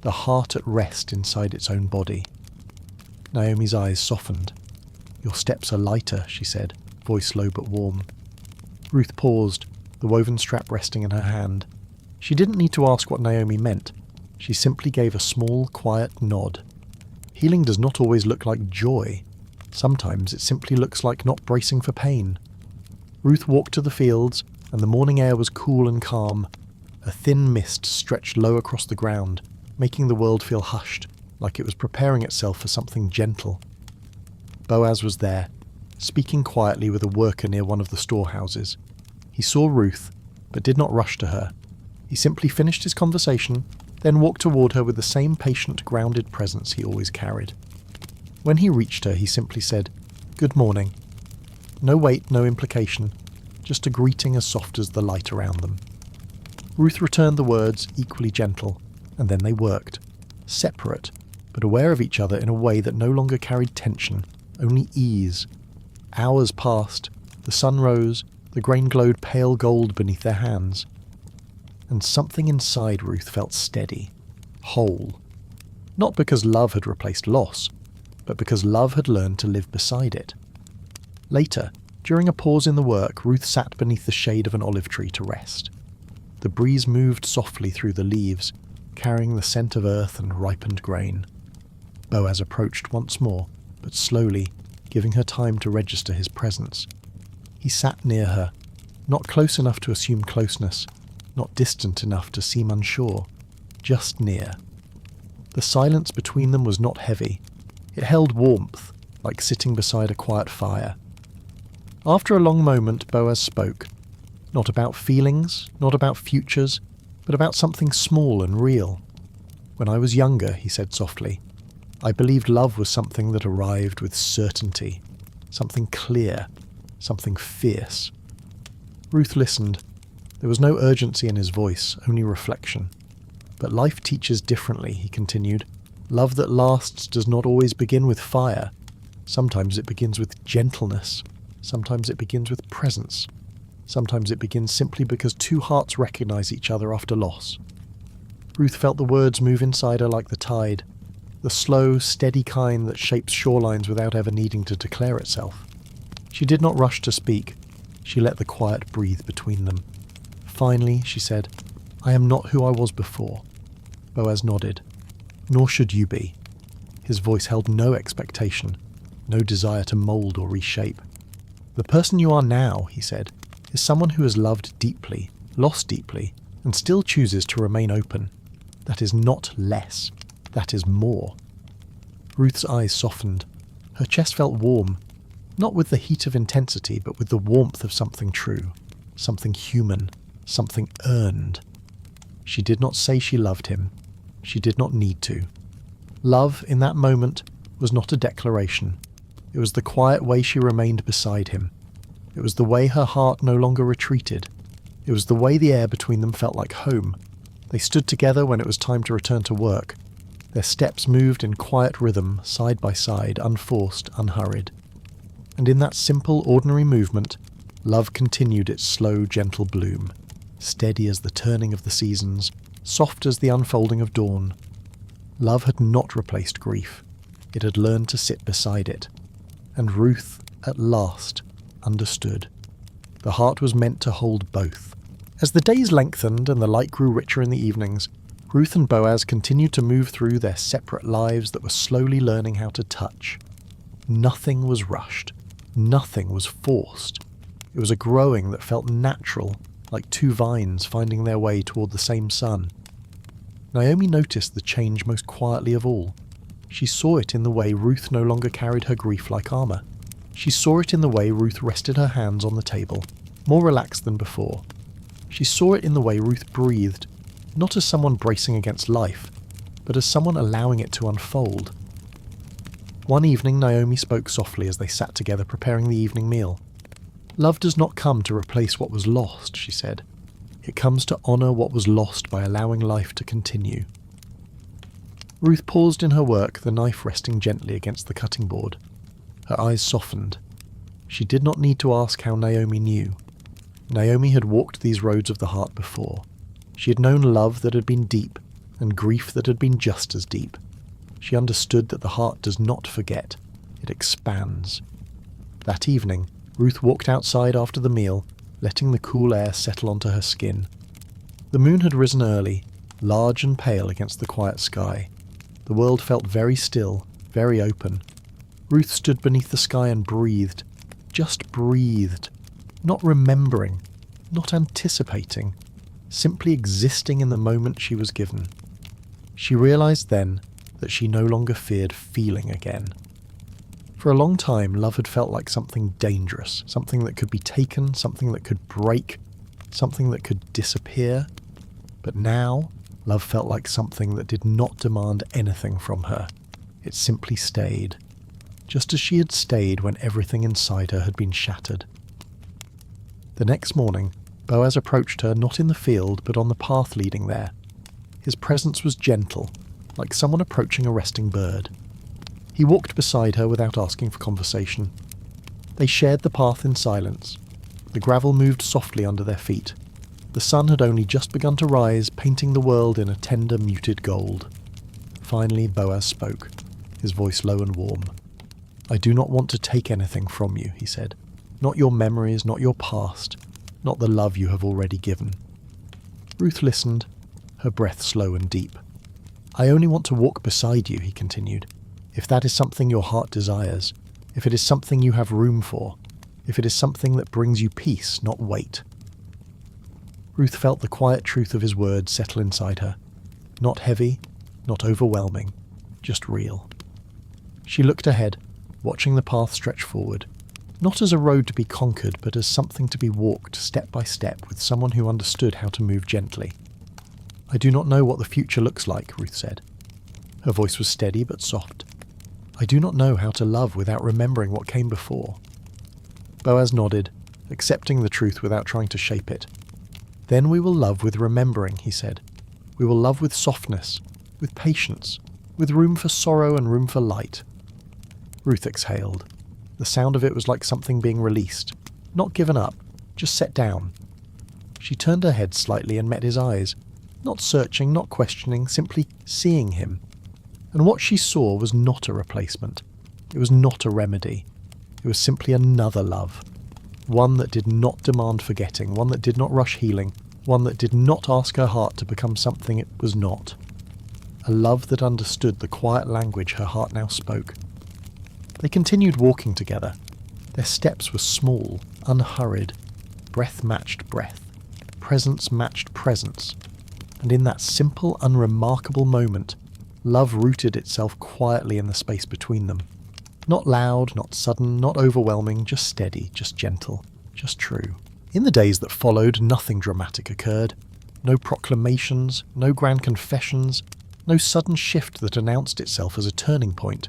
the heart at rest inside its own body. Naomi's eyes softened. "Your steps are lighter," she said, voice low but warm. Ruth paused, the woven strap resting in her hand. She didn't need to ask what Naomi meant. She simply gave a small, quiet nod. Healing does not always look like joy. Sometimes it simply looks like not bracing for pain. Ruth walked to the fields, and the morning air was cool and calm. A thin mist stretched low across the ground, making the world feel hushed, like it was preparing itself for something gentle. Boaz was there, speaking quietly with a worker near one of the storehouses. He saw Ruth, but did not rush to her. He simply finished his conversation, then walked toward her with the same patient, grounded presence he always carried. When he reached her, he simply said, "Good morning." No weight, no implication, just a greeting as soft as the light around them. Ruth returned the words, equally gentle, and then they worked, separate, but aware of each other in a way that no longer carried tension, only ease. Hours passed, the sun rose, the grain glowed pale gold beneath their hands. And something inside Ruth felt steady, whole. Not because love had replaced loss, but because love had learned to live beside it. Later, during a pause in the work, Ruth sat beneath the shade of an olive tree to rest. The breeze moved softly through the leaves, carrying the scent of earth and ripened grain. Boaz approached once more, but slowly, giving her time to register his presence. He sat near her, not close enough to assume closeness, not distant enough to seem unsure, just near. The silence between them was not heavy. It held warmth, like sitting beside a quiet fire. After a long moment, Boaz spoke. Not about feelings, not about futures, but about something small and real. When I was younger, he said softly, I believed love was something that arrived with certainty, something clear, something fierce. Ruth listened. There was no urgency in his voice, only reflection. But life teaches differently, he continued. Love that lasts does not always begin with fire. Sometimes it begins with gentleness. Sometimes it begins with presence. Sometimes it begins simply because two hearts recognize each other after loss. Ruth felt the words move inside her like the tide, the slow, steady kind that shapes shorelines without ever needing to declare itself. She did not rush to speak. She let the quiet breathe between them. Finally, she said, I am not who I was before. Boaz nodded. Nor should you be. His voice held no expectation, no desire to mould or reshape. The person you are now, he said, is someone who has loved deeply, lost deeply, and still chooses to remain open. That is not less. That is more. Ruth's eyes softened. Her chest felt warm, not with the heat of intensity, but with the warmth of something true, something human, something earned. She did not say she loved him. She did not need to. Love, in that moment, was not a declaration. It was the quiet way she remained beside him. It was the way her heart no longer retreated. It was the way the air between them felt like home. They stood together when it was time to return to work. Their steps moved in quiet rhythm, side by side, unforced, unhurried. And in that simple, ordinary movement, love continued its slow, gentle bloom, steady as the turning of the seasons, soft as the unfolding of dawn. Love had not replaced grief. It had learned to sit beside it. And Ruth, at last, understood. The heart was meant to hold both. As the days lengthened and the light grew richer in the evenings, Ruth and Boaz continued to move through their separate lives that were slowly learning how to touch. Nothing was rushed. Nothing was forced. It was a growing that felt natural, like two vines finding their way toward the same sun. Naomi noticed the change most quietly of all. She saw it in the way Ruth no longer carried her grief like armor. She saw it in the way Ruth rested her hands on the table, more relaxed than before. She saw it in the way Ruth breathed, not as someone bracing against life, but as someone allowing it to unfold. One evening Naomi spoke softly as they sat together preparing the evening meal. Love does not come to replace what was lost, she said. It comes to honour what was lost by allowing life to continue. Ruth paused in her work, the knife resting gently against the cutting board. Her eyes softened. She did not need to ask how Naomi knew. Naomi had walked these roads of the heart before. She had known love that had been deep, and grief that had been just as deep. She understood that the heart does not forget. It expands. That evening, Ruth walked outside after the meal, letting the cool air settle onto her skin. The moon had risen early, large and pale against the quiet sky. The world felt very still, very open. Ruth stood beneath the sky and breathed. Just breathed. Not remembering, not anticipating, simply existing in the moment she was given. She realized then that she no longer feared feeling again. For a long time, love had felt like something dangerous, something that could be taken, something that could break, something that could disappear. But now, love felt like something that did not demand anything from her. It simply stayed, just as she had stayed when everything inside her had been shattered. The next morning, Boaz approached her not in the field but on the path leading there. His presence was gentle, like someone approaching a resting bird. He walked beside her without asking for conversation. They shared the path in silence. The gravel moved softly under their feet. The sun had only just begun to rise, painting the world in a tender, muted gold. Finally, Boaz spoke, his voice low and warm. "I do not want to take anything from you," he said. "Not your memories, not your past, not the love you have already given." Ruth listened, her breath slow and deep. "I only want to walk beside you," he continued. "If that is something your heart desires, if it is something you have room for, if it is something that brings you peace, not weight." Ruth felt the quiet truth of his words settle inside her. Not heavy, not overwhelming, just real. She looked ahead, watching the path stretch forward. Not as a road to be conquered, but as something to be walked step by step with someone who understood how to move gently. "I do not know what the future looks like," Ruth said. Her voice was steady but soft. "I do not know how to love without remembering what came before." Boaz nodded, accepting the truth without trying to shape it. "Then we will love with remembering," he said. "We will love with softness, with patience, with room for sorrow and room for light." Ruth exhaled. The sound of it was like something being released, not given up, just set down. She turned her head slightly and met his eyes, not searching, not questioning, simply seeing him. And what she saw was not a replacement. It was not a remedy. It was simply another love. One that did not demand forgetting, one that did not rush healing, one that did not ask her heart to become something it was not. A love that understood the quiet language her heart now spoke. They continued walking together. Their steps were small, unhurried. Breath matched breath. Presence matched presence. And in that simple, unremarkable moment, love rooted itself quietly in the space between them. Not loud, not sudden, not overwhelming, just steady, just gentle, just true. In the days that followed, nothing dramatic occurred. No proclamations, no grand confessions, no sudden shift that announced itself as a turning point.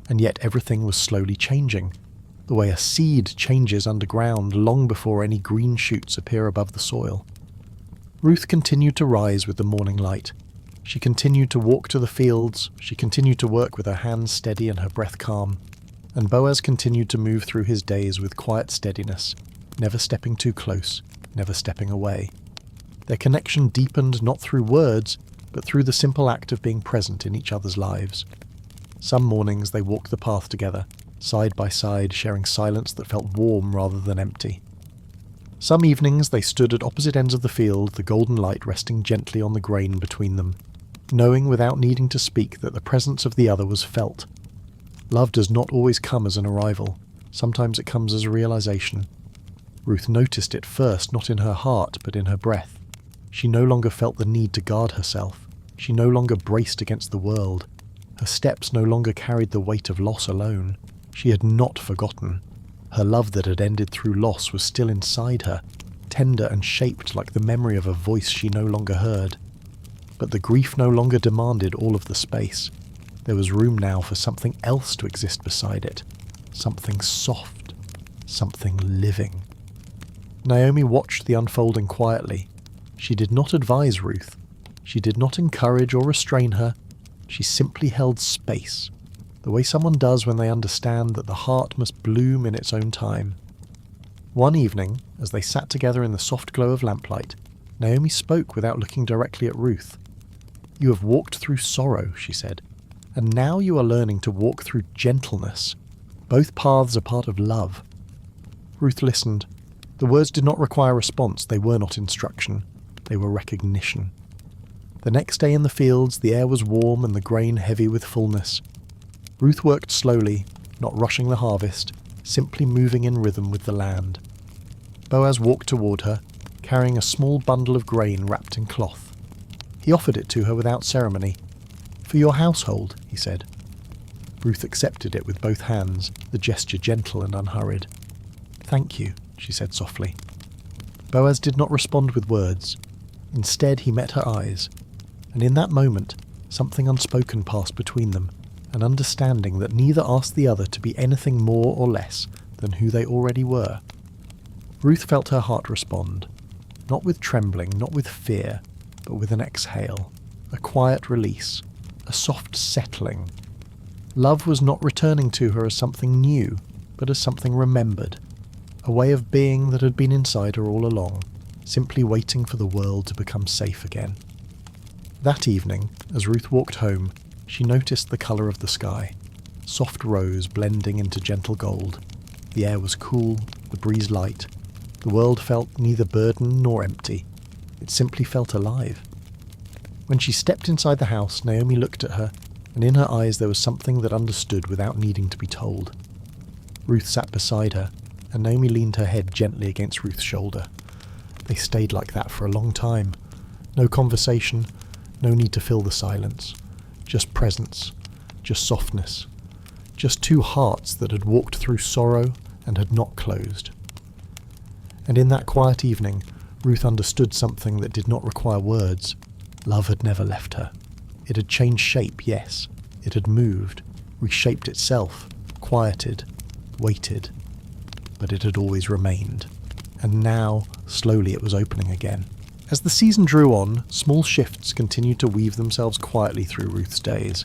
And yet everything was slowly changing, the way a seed changes underground long before any green shoots appear above the soil. Ruth continued to rise with the morning light. She continued to walk to the fields, she continued to work with her hands steady and her breath calm, and Boaz continued to move through his days with quiet steadiness, never stepping too close, never stepping away. Their connection deepened not through words, but through the simple act of being present in each other's lives. Some mornings they walked the path together, side by side, sharing silence that felt warm rather than empty. Some evenings they stood at opposite ends of the field, the golden light resting gently on the grain between them, knowing without needing to speak that the presence of the other was felt. Love does not always come as an arrival. Sometimes it comes as a realization. Ruth noticed it first, not in her heart, but in her breath. She no longer felt the need to guard herself. She no longer braced against the world. Her steps no longer carried the weight of loss alone. She had not forgotten. Her love that had ended through loss was still inside her, tender and shaped like the memory of a voice she no longer heard. But the grief no longer demanded all of the space. There was room now for something else to exist beside it. Something soft. Something living. Naomi watched the unfolding quietly. She did not advise Ruth. She did not encourage or restrain her. She simply held space, the way someone does when they understand that the heart must bloom in its own time. One evening, as they sat together in the soft glow of lamplight, Naomi spoke without looking directly at Ruth. "You have walked through sorrow," she said, "and now you are learning to walk through gentleness. Both paths are part of love." Ruth listened. The words did not require response. They were not instruction. They were recognition. The next day in the fields, the air was warm and the grain heavy with fullness. Ruth worked slowly, not rushing the harvest, simply moving in rhythm with the land. Boaz walked toward her, carrying a small bundle of grain wrapped in cloth. He offered it to her without ceremony. "For your household," he said. Ruth accepted it with both hands, the gesture gentle and unhurried. "Thank you," she said softly. Boaz did not respond with words. Instead, he met her eyes. And in that moment, something unspoken passed between them, an understanding that neither asked the other to be anything more or less than who they already were. Ruth felt her heart respond, not with trembling, not with fear, but with an exhale, a quiet release, a soft settling. Love was not returning to her as something new, but as something remembered, a way of being that had been inside her all along, simply waiting for the world to become safe again. That evening, as Ruth walked home, she noticed the colour of the sky, soft rose blending into gentle gold. The air was cool, the breeze light. The world felt neither burdened nor empty. It simply felt alive. When she stepped inside the house, Naomi looked at her, and in her eyes there was something that understood without needing to be told. Ruth sat beside her, and Naomi leaned her head gently against Ruth's shoulder. They stayed like that for a long time. No conversation, no need to fill the silence. Just presence, just softness. Just two hearts that had walked through sorrow, and had not closed. And in that quiet evening, Ruth understood something that did not require words. Love had never left her. It had changed shape, yes. It had moved, reshaped itself, quieted, waited. But it had always remained. And now, slowly it was opening again. As the season drew on, small shifts continued to weave themselves quietly through Ruth's days.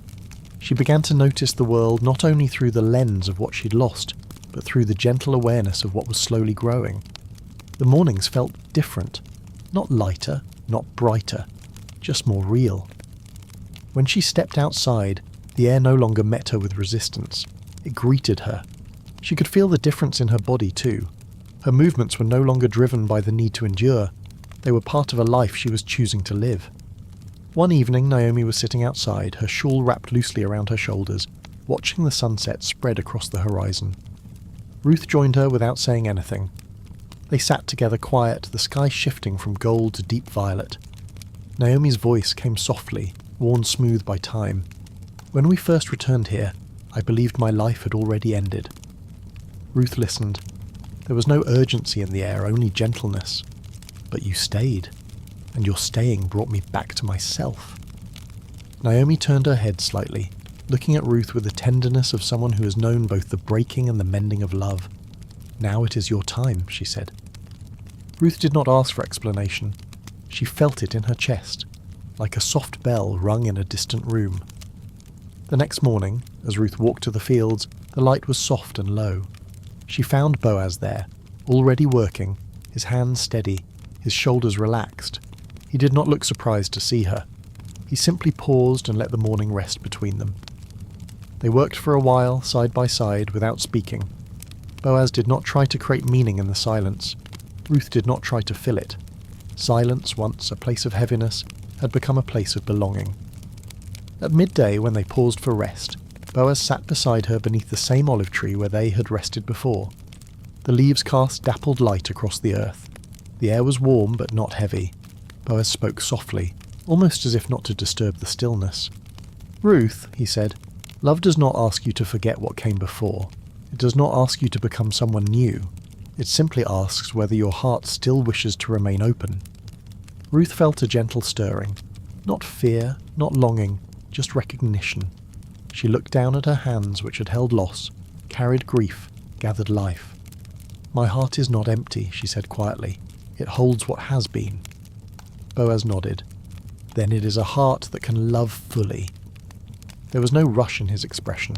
She began to notice the world not only through the lens of what she'd lost, but through the gentle awareness of what was slowly growing. The mornings felt different. Not lighter, not brighter, just more real. When she stepped outside, the air no longer met her with resistance. It greeted her. She could feel the difference in her body too. Her movements were no longer driven by the need to endure. They were part of a life she was choosing to live. One evening, Naomi was sitting outside, her shawl wrapped loosely around her shoulders, watching the sunset spread across the horizon. Ruth joined her without saying anything. They sat together quiet, the sky shifting from gold to deep violet. Naomi's voice came softly, worn smooth by time. When we first returned here, I believed my life had already ended. Ruth listened. There was no urgency in the air, only gentleness. But you stayed, and your staying brought me back to myself. Naomi turned her head slightly, looking at Ruth with the tenderness of someone who has known both the breaking and the mending of love. Now it is your time, she said. Ruth did not ask for explanation. She felt it in her chest, like a soft bell rung in a distant room. The next morning, as Ruth walked to the fields, the light was soft and low. She found Boaz there, already working, his hands steady, his shoulders relaxed. He did not look surprised to see her. He simply paused and let the morning rest between them. They worked for a while, side by side, without speaking. Boaz did not try to create meaning in the silence. Ruth did not try to fill it. Silence, once a place of heaviness, had become a place of belonging. At midday, when they paused for rest, Boaz sat beside her beneath the same olive tree where they had rested before. The leaves cast dappled light across the earth. The air was warm but not heavy. Boaz spoke softly, almost as if not to disturb the stillness. "Ruth," he said, "love does not ask you to forget what came before. It does not ask you to become someone new. It simply asks whether your heart still wishes to remain open." Ruth felt a gentle stirring. Not fear, not longing, just recognition. She looked down at her hands which had held loss, carried grief, gathered life. "My heart is not empty," she said quietly. "It holds what has been." Boaz nodded. "Then it is a heart that can love fully." There was no rush in his expression,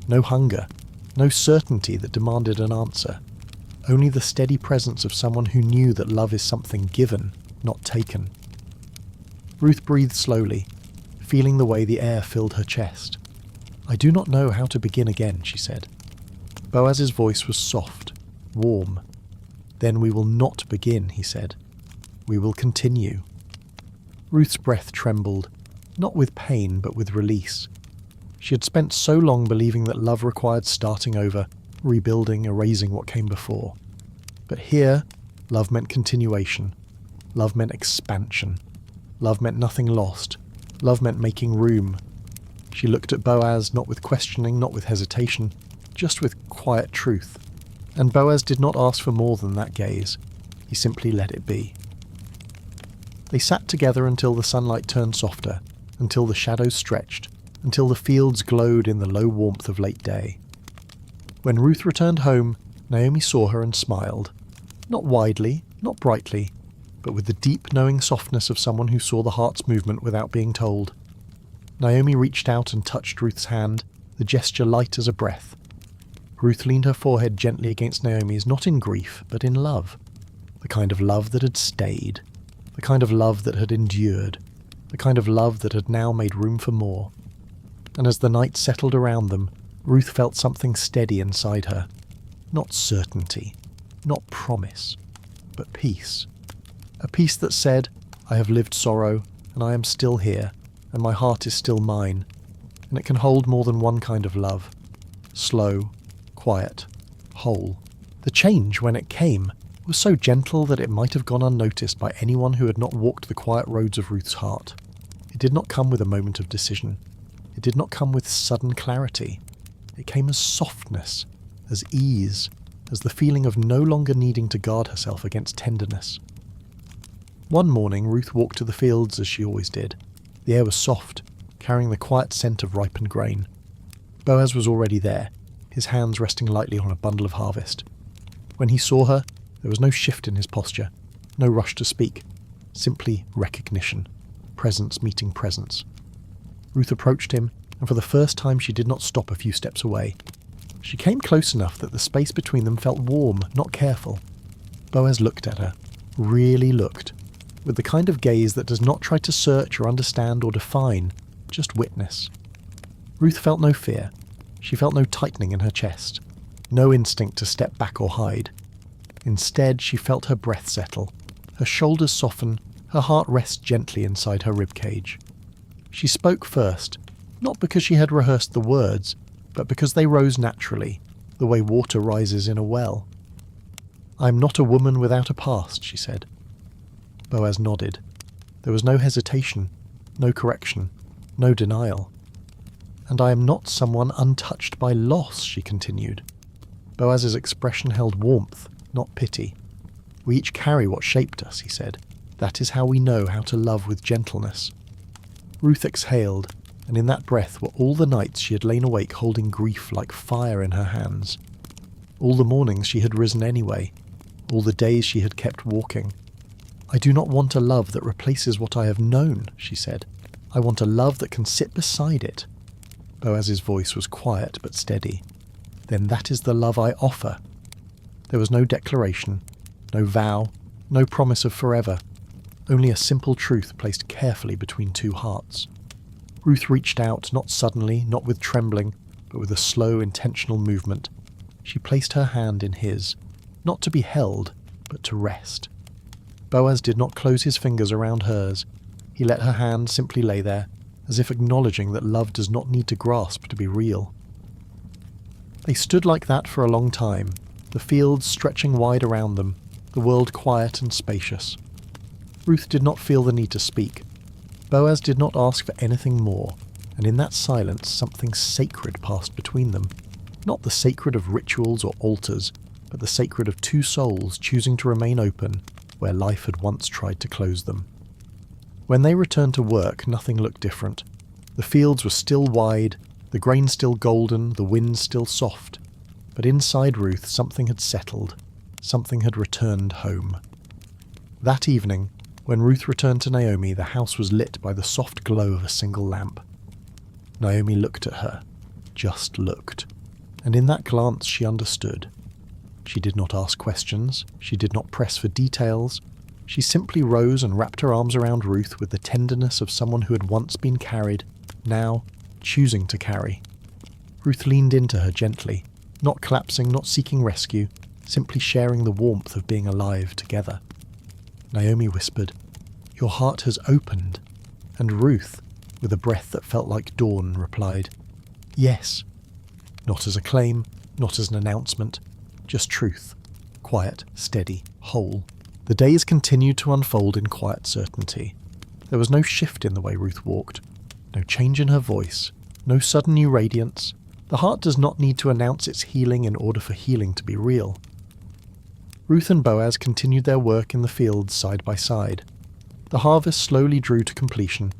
no hunger, no certainty that demanded an answer. Only the steady presence of someone who knew that love is something given, not taken. Ruth breathed slowly, feeling the way the air filled her chest. "I do not know how to begin again," she said. Boaz's voice was soft, warm. "Then we will not begin," he said. "We will continue." Ruth's breath trembled, not with pain but with release. She had spent so long believing that love required starting over, rebuilding, erasing what came before. But here, love meant continuation. Love meant expansion. Love meant nothing lost. Love meant making room. She looked at Boaz, not with questioning, not with hesitation, just with quiet truth. And Boaz did not ask for more than that gaze. He simply let it be. They sat together until the sunlight turned softer, until the shadows stretched, until the fields glowed in the low warmth of late day. When Ruth returned home, Naomi saw her and smiled. Not widely, not brightly, but with the deep knowing softness of someone who saw the heart's movement without being told. Naomi reached out and touched Ruth's hand, the gesture light as a breath. Ruth leaned her forehead gently against Naomi's, not in grief, but in love. The kind of love that had stayed. The kind of love that had endured. The kind of love that had now made room for more. And as the night settled around them, Ruth felt something steady inside her. Not certainty, not promise, but peace. A peace that said, "I have lived sorrow, and I am still here, and my heart is still mine, and it can hold more than one kind of love. Slow, quiet, whole." The change, when it came, was so gentle that it might have gone unnoticed by anyone who had not walked the quiet roads of Ruth's heart. It did not come with a moment of decision. It did not come with sudden clarity. It came as softness, as ease, as the feeling of no longer needing to guard herself against tenderness. One morning, Ruth walked to the fields as she always did. The air was soft, carrying the quiet scent of ripened grain. Boaz was already there, his hands resting lightly on a bundle of harvest. When he saw her, there was no shift in his posture, no rush to speak, simply recognition, presence meeting presence. Ruth approached him, and for the first time she did not stop a few steps away. She came close enough that the space between them felt warm, not careful. Boaz looked at her, really looked, with the kind of gaze that does not try to search or understand or define, just witness. Ruth felt no fear. She felt no tightening in her chest, no instinct to step back or hide. Instead, she felt her breath settle, her shoulders soften, her heart rest gently inside her ribcage. She spoke first, not because she had rehearsed the words, but because they rose naturally, the way water rises in a well. "I am not a woman without a past," she said. Boaz nodded. There was no hesitation, no correction, no denial. "And I am not someone untouched by loss," she continued. Boaz's expression held warmth, not pity. "We each carry what shaped us," he said. "That is how we know how to love with gentleness." Ruth exhaled, and in that breath were all the nights she had lain awake holding grief like fire in her hands. All the mornings she had risen anyway, all the days she had kept walking. "I do not want a love that replaces what I have known," she said. "I want a love that can sit beside it." Boaz's voice was quiet but steady. "Then that is the love I offer." There was no declaration, no vow, no promise of forever, only a simple truth placed carefully between two hearts. Ruth reached out, not suddenly, not with trembling, but with a slow, intentional movement. She placed her hand in his, not to be held, but to rest. Boaz did not close his fingers around hers. He let her hand simply lay there, as if acknowledging that love does not need to grasp to be real. They stood like that for a long time, the fields stretching wide around them, the world quiet and spacious. Ruth did not feel the need to speak. Boaz did not ask for anything more, and in that silence something sacred passed between them. Not the sacred of rituals or altars, but the sacred of two souls choosing to remain open where life had once tried to close them. When they returned to work, nothing looked different. The fields were still wide, the grain still golden, the wind still soft. But inside Ruth something had settled, something had returned home. That evening, when Ruth returned to Naomi, the house was lit by the soft glow of a single lamp. Naomi looked at her, just looked, and in that glance she understood. She did not ask questions, she did not press for details. She simply rose and wrapped her arms around Ruth with the tenderness of someone who had once been carried, now choosing to carry. Ruth leaned into her gently, not collapsing, not seeking rescue, simply sharing the warmth of being alive together. Naomi whispered, "Your heart has opened," and Ruth, with a breath that felt like dawn, replied, "Yes." Not as a claim, not as an announcement, just truth, quiet, steady, whole. The days continued to unfold in quiet certainty. There was no shift in the way Ruth walked, no change in her voice, no sudden new radiance. The heart does not need to announce its healing in order for healing to be real. Ruth and Boaz continued their work in the fields side by side. The harvest slowly drew to completion.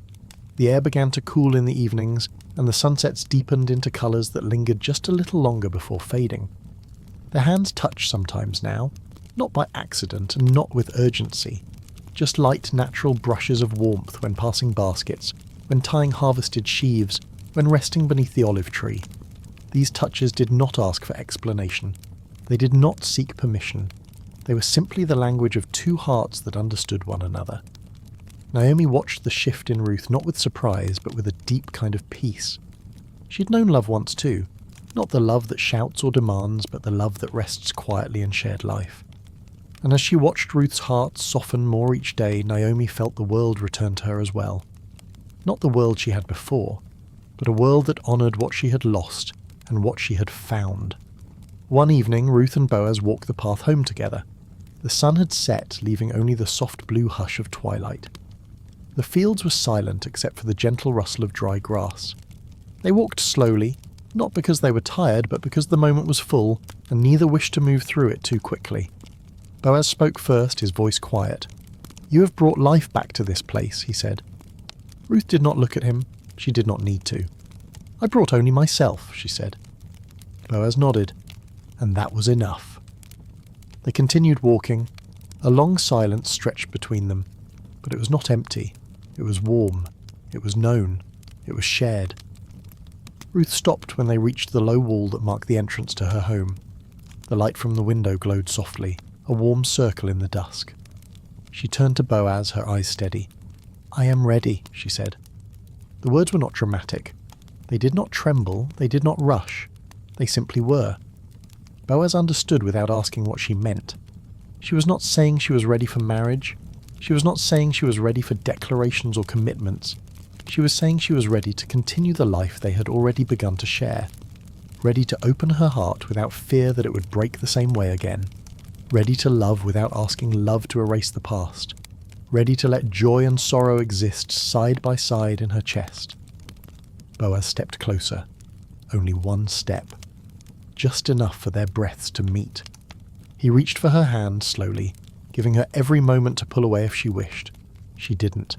The air began to cool in the evenings, and the sunsets deepened into colours that lingered just a little longer before fading. Their hands touched sometimes now, not by accident and not with urgency, just light natural brushes of warmth when passing baskets, when tying harvested sheaves, when resting beneath the olive tree. These touches did not ask for explanation. They did not seek permission. They were simply the language of two hearts that understood one another. Naomi watched the shift in Ruth not with surprise, but with a deep kind of peace. She had known love once too, not the love that shouts or demands, but the love that rests quietly in shared life. And as she watched Ruth's heart soften more each day, Naomi felt the world return to her as well. Not the world she had before, but a world that honoured what she had lost and what she had found. One evening, Ruth and Boaz walked the path home together. The sun had set, leaving only the soft blue hush of twilight. The fields were silent except for the gentle rustle of dry grass. They walked slowly, Not because they were tired, but because the moment was full, and neither wished to move through it too quickly. Boaz spoke first, his voice quiet. "You have brought life back to this place," he said. Ruth did not look at him. She did not need to. "I brought only myself," she said. Boaz nodded, and that was enough. They continued walking. A long silence stretched between them, but it was not empty. It was warm. It was known. It was shared. Ruth stopped when they reached the low wall that marked the entrance to her home. The light from the window glowed softly, a warm circle in the dusk. She turned to Boaz, her eyes steady. "I am ready," she said. The words were not dramatic. They did not tremble, they did not rush. They simply were. Boaz understood without asking what she meant. She was not saying she was ready for marriage. She was not saying she was ready for declarations or commitments. She was saying she was ready to continue the life they had already begun to share. Ready to open her heart without fear that it would break the same way again. Ready to love without asking love to erase the past. Ready to let joy and sorrow exist side by side in her chest. Boaz stepped closer. Only one step. Just enough for their breaths to meet. He reached for her hand slowly, giving her every moment to pull away if she wished. She didn't.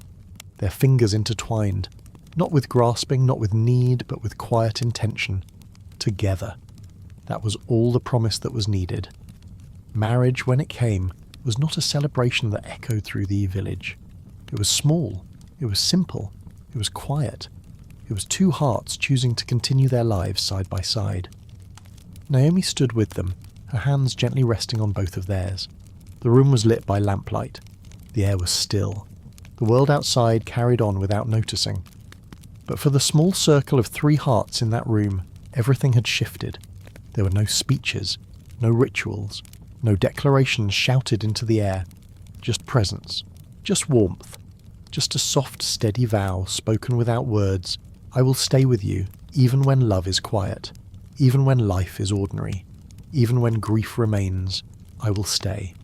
Their fingers intertwined, not with grasping, not with need, but with quiet intention. Together. That was all the promise that was needed. Marriage, when it came, was not a celebration that echoed through the village. It was small. It was simple. It was quiet. It was two hearts choosing to continue their lives side by side. Naomi stood with them, her hands gently resting on both of theirs. The room was lit by lamplight. The air was still. The world outside carried on without noticing. But for the small circle of three hearts in that room, everything had shifted. There were no speeches, no rituals, no declarations shouted into the air. Just presence, just warmth, just a soft, steady vow spoken without words. I will stay with you, even when love is quiet, even when life is ordinary, even when grief remains. I will stay.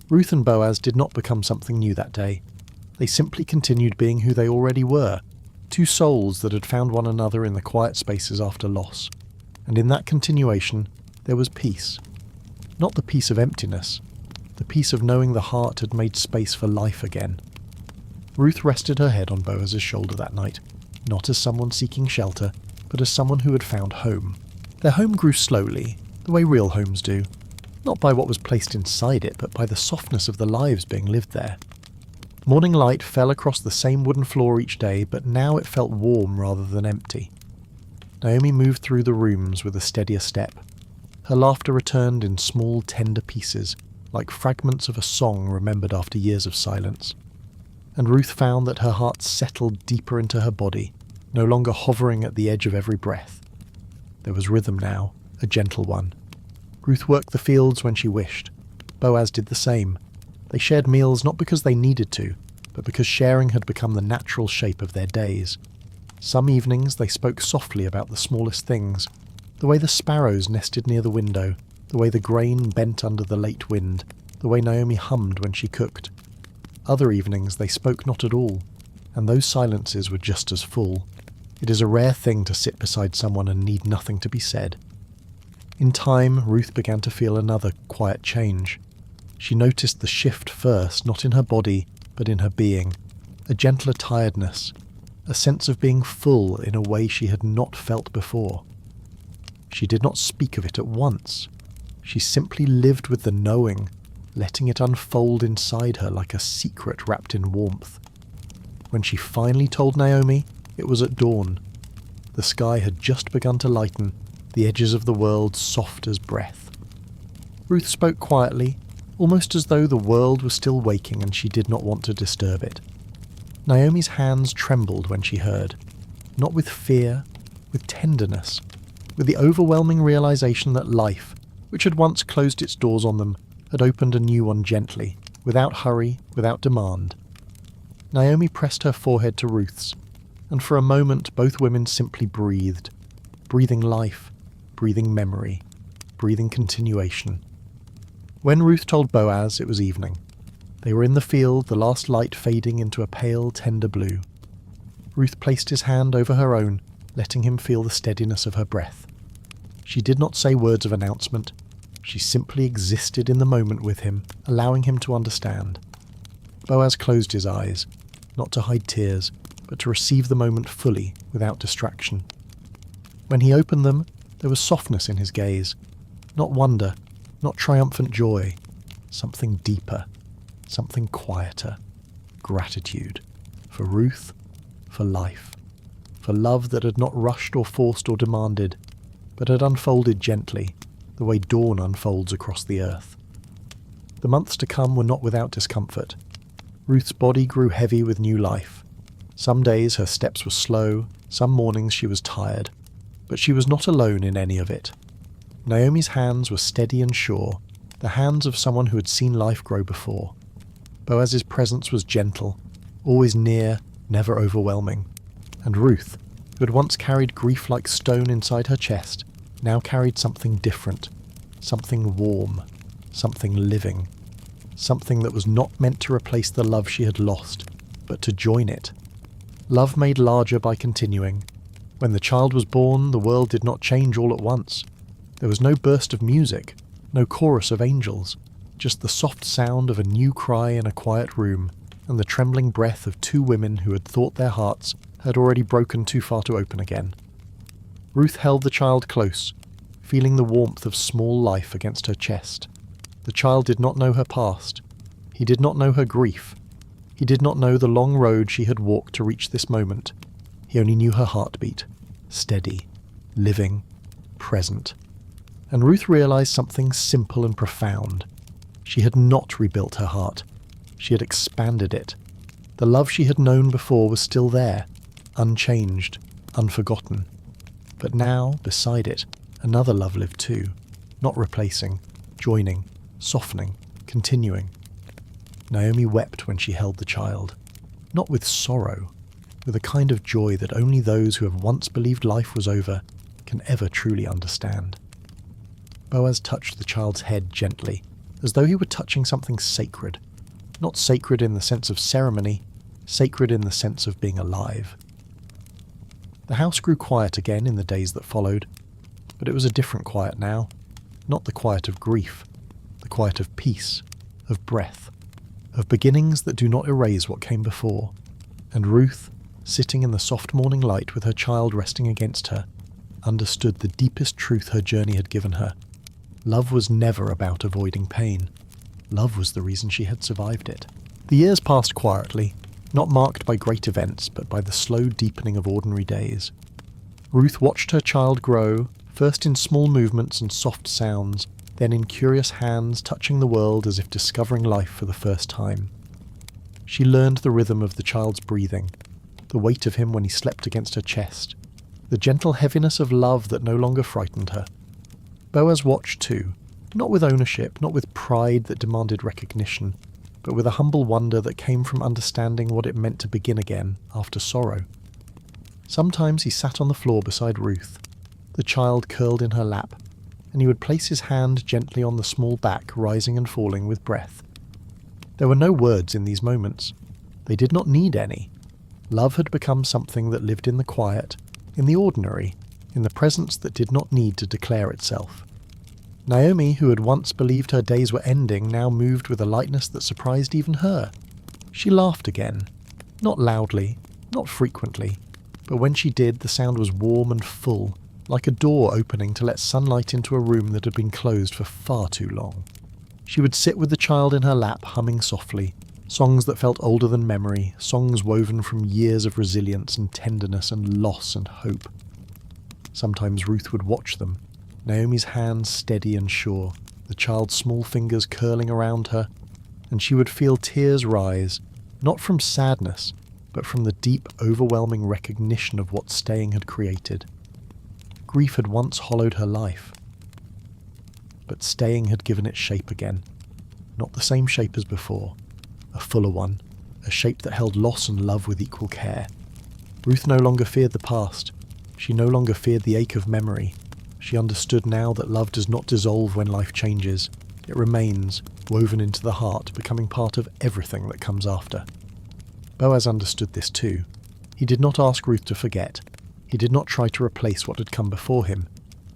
Ruth and Boaz did not become something new that day. They simply continued being who they already were, two souls that had found one another in the quiet spaces after loss. And in that continuation, there was peace. Not the peace of emptiness, the peace of knowing the heart had made space for life again. Ruth rested her head on Boaz's shoulder that night, not as someone seeking shelter, but as someone who had found home. Their home grew slowly, the way real homes do, not by what was placed inside it, but by the softness of the lives being lived there. Morning light fell across the same wooden floor each day, but now it felt warm rather than empty. Naomi moved through the rooms with a steadier step. Her laughter returned in small, tender pieces, like fragments of a song remembered after years of silence. And Ruth found that her heart settled deeper into her body, no longer hovering at the edge of every breath. There was rhythm now, a gentle one. Ruth worked the fields when she wished. Boaz did the same. They shared meals not because they needed to, but because sharing had become the natural shape of their days. Some evenings they spoke softly about the smallest things, the way the sparrows nested near the window, the way the grain bent under the late wind, the way Naomi hummed when she cooked. Other evenings they spoke not at all, and those silences were just as full. It is a rare thing to sit beside someone and need nothing to be said. In time, Ruth began to feel another quiet change. She noticed the shift first, not in her body, but in her being, a gentler tiredness, a sense of being full in a way she had not felt before. She did not speak of it at once. She simply lived with the knowing, letting it unfold inside her like a secret wrapped in warmth. When she finally told Naomi, it was at dawn. The sky had just begun to lighten, the edges of the world soft as breath. Ruth spoke quietly, almost as though the world was still waking and she did not want to disturb it. Naomi's hands trembled when she heard, not with fear, with tenderness, with the overwhelming realization that life, which had once closed its doors on them, had opened a new one gently, without hurry, without demand. Naomi pressed her forehead to Ruth's, and for a moment both women simply breathed, breathing life, breathing memory, breathing continuation. When Ruth told Boaz, it was evening. They were in the field, the last light fading into a pale, tender blue. Ruth placed his hand over her own, letting him feel the steadiness of her breath. She did not say words of announcement. She simply existed in the moment with him, allowing him to understand. Boaz closed his eyes, not to hide tears, but to receive the moment fully, without distraction. When he opened them, there was softness in his gaze. Not wonder, not triumphant joy. Something deeper, something quieter. Gratitude. For Ruth, for life. For love that had not rushed or forced or demanded, but had unfolded gently, the way dawn unfolds across the earth. The months to come were not without discomfort. Ruth's body grew heavy with new life. Some days her steps were slow, some mornings she was tired, but she was not alone in any of it. Naomi's hands were steady and sure, the hands of someone who had seen life grow before. Boaz's presence was gentle, always near, never overwhelming. And Ruth, who had once carried grief like stone inside her chest, now carried something different, something warm, something living, something that was not meant to replace the love she had lost, but to join it. Love made larger by continuing. When the child was born, the world did not change all at once. There was no burst of music, no chorus of angels, just the soft sound of a new cry in a quiet room, and the trembling breath of two women who had thought their hearts had already broken too far to open again. Ruth held the child close, feeling the warmth of small life against her chest. The child did not know her past. He did not know her grief. He did not know the long road she had walked to reach this moment. He only knew her heartbeat, steady, living, present. And Ruth realized something simple and profound. She had not rebuilt her heart. She had expanded it. The love she had known before was still there, unchanged, unforgotten. But now, beside it, another love lived too, not replacing, joining, softening, continuing. Naomi wept when she held the child, not with sorrow, with a kind of joy that only those who have once believed life was over can ever truly understand. Boaz touched the child's head gently, as though he were touching something sacred. Not sacred in the sense of ceremony, sacred in the sense of being alive. The house grew quiet again in the days that followed, but it was a different quiet now. Not the quiet of grief, the quiet of peace, of breath, of beginnings that do not erase what came before. And Ruth, sitting in the soft morning light with her child resting against her, understood the deepest truth her journey had given her. Love was never about avoiding pain. Love was the reason she had survived it. The years passed quietly, not marked by great events, but by the slow deepening of ordinary days. Ruth watched her child grow, first in small movements and soft sounds, then in curious hands touching the world as if discovering life for the first time. She learned the rhythm of the child's breathing, the weight of him when he slept against her chest, the gentle heaviness of love that no longer frightened her. Boaz watched too, not with ownership, not with pride that demanded recognition, but with a humble wonder that came from understanding what it meant to begin again after sorrow. Sometimes he sat on the floor beside Ruth, the child curled in her lap, and he would place his hand gently on the small back rising and falling with breath. There were no words in these moments. They did not need any. Love had become something that lived in the quiet, in the ordinary, in the presence that did not need to declare itself. Naomi, who had once believed her days were ending, now moved with a lightness that surprised even her. She laughed again, not loudly, not frequently, but when she did, the sound was warm and full, like a door opening to let sunlight into a room that had been closed for far too long. She would sit with the child in her lap, humming softly, songs that felt older than memory, songs woven from years of resilience and tenderness and loss and hope. Sometimes Ruth would watch them, Naomi's hands steady and sure, the child's small fingers curling around her, and she would feel tears rise, not from sadness, but from the deep, overwhelming recognition of what staying had created. Grief had once hollowed her life, but staying had given it shape again. Not the same shape as before, a fuller one, a shape that held loss and love with equal care. Ruth no longer feared the past. She no longer feared the ache of memory. She understood now that love does not dissolve when life changes. It remains, woven into the heart, becoming part of everything that comes after. Boaz understood this too. He did not ask Ruth to forget. He did not try to replace what had come before him.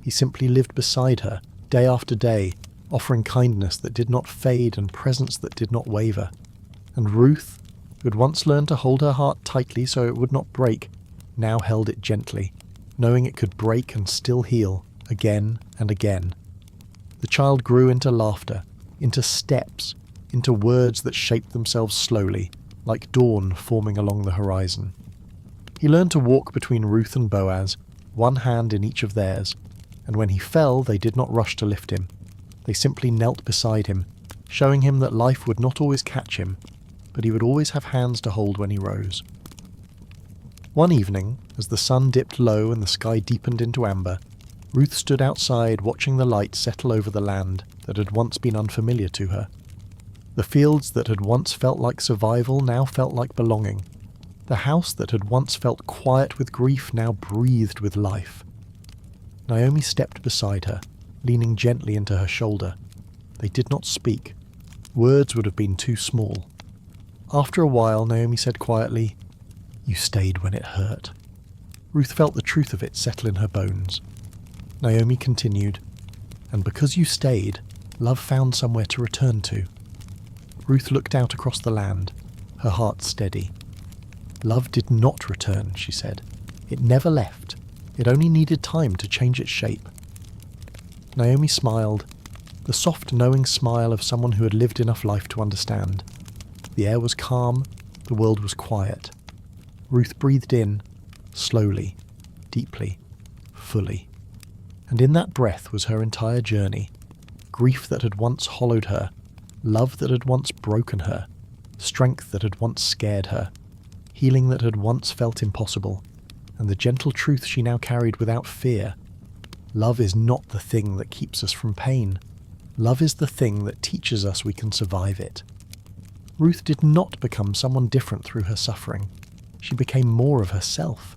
He simply lived beside her, day after day, offering kindness that did not fade and presence that did not waver. And Ruth, who had once learned to hold her heart tightly so it would not break, now held it gently, knowing it could break and still heal, again and again. The child grew into laughter, into steps, into words that shaped themselves slowly, like dawn forming along the horizon. He learned to walk between Ruth and Boaz, one hand in each of theirs, and when he fell they did not rush to lift him. They simply knelt beside him, showing him that life would not always catch him, but he would always have hands to hold when he rose. One evening, as the sun dipped low and the sky deepened into amber, Ruth stood outside watching the light settle over the land that had once been unfamiliar to her. The fields that had once felt like survival now felt like belonging. The house that had once felt quiet with grief now breathed with life. Naomi stepped beside her, leaning gently into her shoulder. They did not speak. Words would have been too small. After a while, Naomi said quietly, "You stayed when it hurt." Ruth felt the truth of it settle in her bones. Naomi continued, "And because you stayed, love found somewhere to return to." Ruth looked out across the land, her heart steady. "Love did not return," she said. "It never left. It only needed time to change its shape." Naomi smiled, the soft, knowing smile of someone who had lived enough life to understand. The air was calm, the world was quiet. Ruth breathed in, slowly, deeply, fully. And in that breath was her entire journey. Grief that had once hollowed her, love that had once broken her, strength that had once scared her, healing that had once felt impossible, and the gentle truth she now carried without fear. Love is not the thing that keeps us from pain. Love is the thing that teaches us we can survive it. Ruth did not become someone different through her suffering. She became more of herself,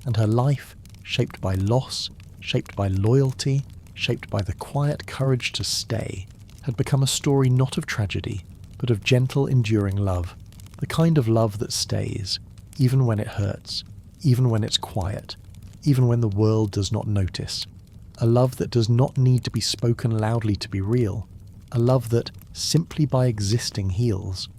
and her life, shaped by loss, shaped by loyalty, shaped by the quiet courage to stay, had become a story not of tragedy, but of gentle, enduring love, the kind of love that stays, even when it hurts, even when it's quiet, even when the world does not notice. A love that does not need to be spoken loudly to be real, a love that, simply by existing, heals.